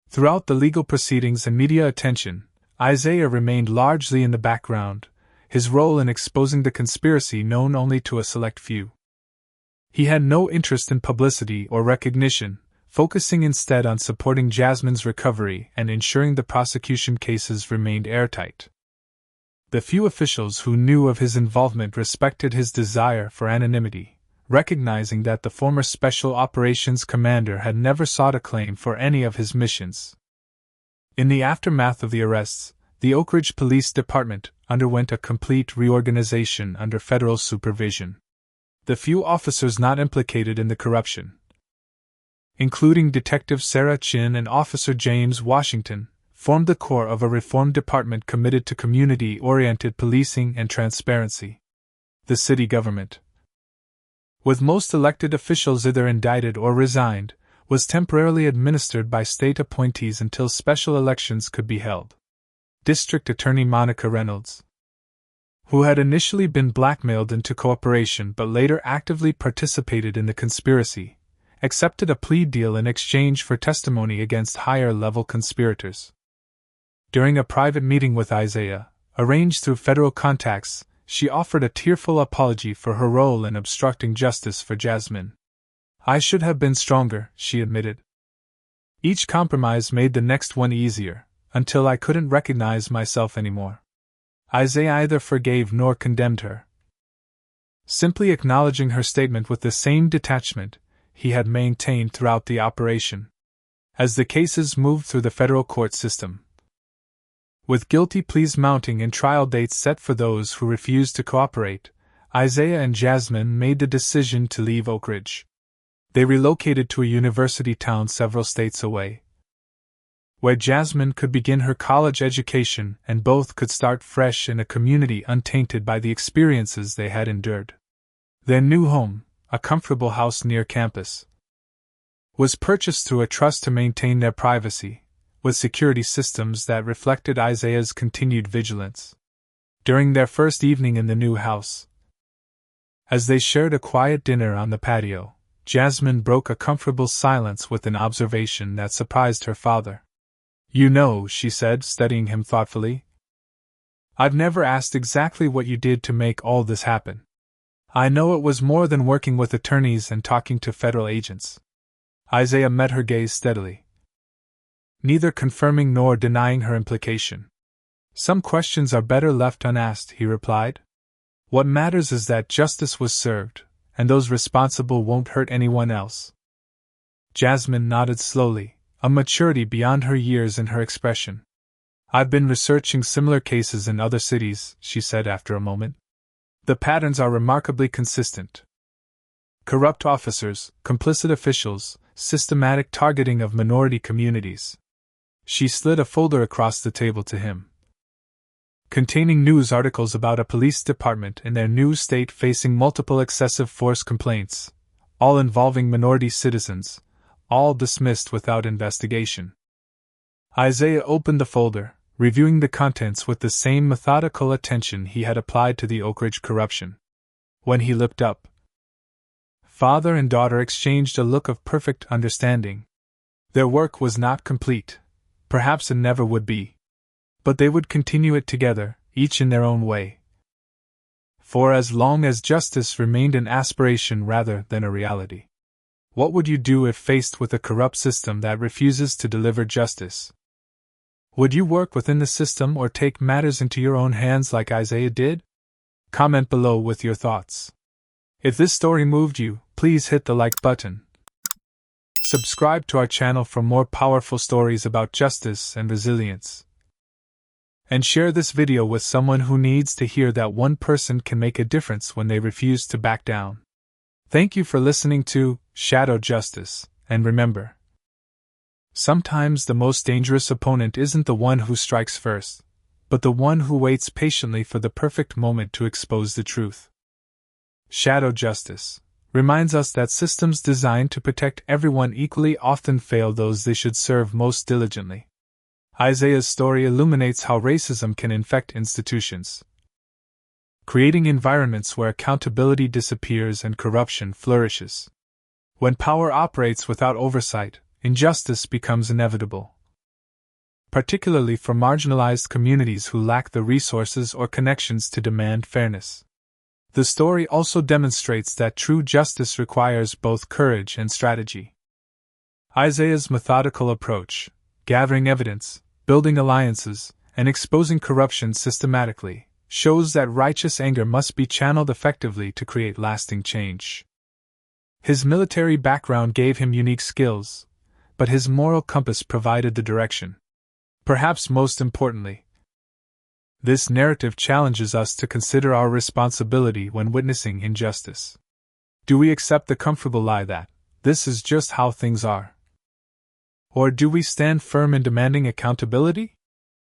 [SPEAKER 1] Throughout the legal proceedings and media attention, Isaiah remained largely in the background, his role in exposing the conspiracy known only to a select few. He had no interest in publicity or recognition, focusing instead on supporting Jasmine's recovery and ensuring the prosecution cases remained airtight. The few officials who knew of his involvement respected his desire for anonymity, recognizing that the former Special Operations Commander had never sought acclaim for any of his missions. In the aftermath of the arrests, the Oakridge Police Department underwent a complete reorganization under federal supervision. The few officers not implicated in the corruption, including Detective Sarah Chin and Officer James Washington, formed the core of a reform department committed to community-oriented policing and transparency. The city government, with most elected officials either indicted or resigned, was temporarily administered by state appointees until special elections could be held. District Attorney Monica Reynolds, who had initially been blackmailed into cooperation but later actively participated in the conspiracy, accepted a plea deal in exchange for testimony against higher-level conspirators. During a private meeting with Isaiah, arranged through federal contacts, she offered a tearful apology for her role in obstructing justice for Jasmine. "I should have been stronger," she admitted. "Each compromise made the next one easier, until I couldn't recognize myself anymore." Isaiah either forgave nor condemned her, simply acknowledging her statement with the same detachment he had maintained throughout the operation. As the cases moved through the federal court system, with guilty pleas mounting and trial dates set for those who refused to cooperate, Isaiah and Jasmine made the decision to leave Oakridge. They relocated to a university town several states away, where Jasmine could begin her college education and both could start fresh in a community untainted by the experiences they had endured. Their new home, a comfortable house near campus, was purchased through a trust to maintain their privacy, with security systems that reflected Isaiah's continued vigilance. During their first evening in the new house, as they shared a quiet dinner on the patio, Jasmine broke a comfortable silence with an observation that surprised her father. "You know," she said, studying him thoughtfully, "I've never asked exactly what you did to make all this happen. I know it was more than working with attorneys and talking to federal agents." Isaiah met her gaze steadily, neither confirming nor denying her implication. "Some questions are better left unasked," he replied. "What matters is that justice was served, and those responsible won't hurt anyone else." Jasmine nodded slowly, a maturity beyond her years in her expression. "I've been researching similar cases in other cities," she said after a moment. "The patterns are remarkably consistent. Corrupt officers, complicit officials, systematic targeting of minority communities." She slid a folder across the table to him, containing news articles about a police department in their new state facing multiple excessive force complaints, all involving minority citizens, all dismissed without investigation. Isaiah opened the folder, reviewing the contents with the same methodical attention he had applied to the Oakridge corruption. When he looked up, father and daughter exchanged a look of perfect understanding. Their work was not complete, perhaps it never would be, but they would continue it together, each in their own way. For as long as justice remained an aspiration rather than a reality. What would you do if faced with a corrupt system that refuses to deliver justice? Would you work within the system or take matters into your own hands like Isaiah did? Comment below with your thoughts. If this story moved you, please hit the like button. Subscribe to our channel for more powerful stories about justice and resilience. And share this video with someone who needs to hear that one person can make a difference when they refuse to back down. Thank you for listening to Shadow Justice, and remember, sometimes the most dangerous opponent isn't the one who strikes first, but the one who waits patiently for the perfect moment to expose the truth. Shadow Justice reminds us that systems designed to protect everyone equally often fail those they should serve most diligently. Isaiah's story illuminates how racism can infect institutions, creating environments where accountability disappears and corruption flourishes. When power operates without oversight, injustice becomes inevitable, particularly for marginalized communities who lack the resources or connections to demand fairness. The story also demonstrates that true justice requires both courage and strategy. Isaiah's methodical approach, gathering evidence, building alliances, and exposing corruption systematically, shows that righteous anger must be channeled effectively to create lasting change. His military background gave him unique skills, but his moral compass provided the direction. Perhaps most importantly, this narrative challenges us to consider our responsibility when witnessing injustice. Do we accept the comfortable lie that this is just how things are? Or do we stand firm in demanding accountability?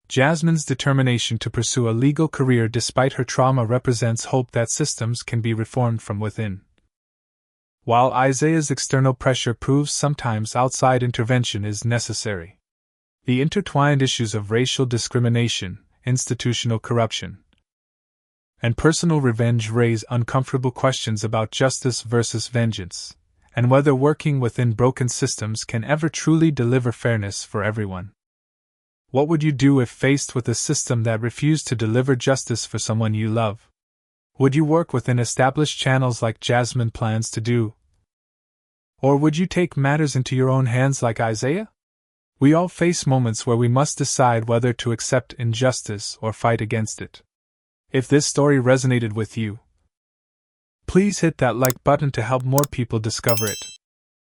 [SPEAKER 1] Jasmine's determination to pursue a legal career despite her trauma represents hope that systems can be reformed from within. While Isaiah's external pressure proves sometimes outside intervention is necessary, the intertwined issues of racial discrimination, institutional corruption, and personal revenge raise uncomfortable questions about justice versus vengeance, and whether working within broken systems can ever truly deliver fairness for everyone. What would you do if faced with a system that refused to deliver justice for someone you love? Would you work within established channels like Jasmine plans to do? Or would you take matters into your own hands like Isaiah? We all face moments where we must decide whether to accept injustice or fight against it. If this story resonated with you, please hit that like button to help more people discover it.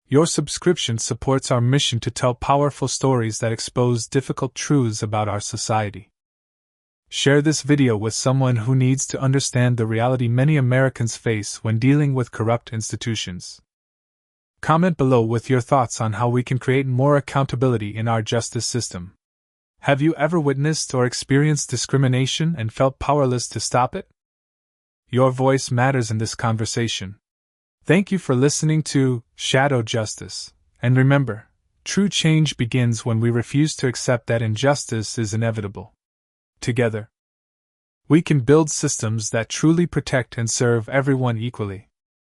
[SPEAKER 1] Your subscription supports our mission to tell powerful stories that expose difficult truths about our society. Share this video with someone who needs to understand the reality many Americans face when dealing with corrupt institutions. Comment below with your thoughts on how we can create more accountability in our justice system. Have you ever witnessed or experienced discrimination and felt powerless to stop it? Your voice matters in this conversation. Thank you for listening to Shadow Justice, and remember, true change begins when we refuse to accept that injustice is inevitable. Together, we can build systems that truly protect and serve everyone equally.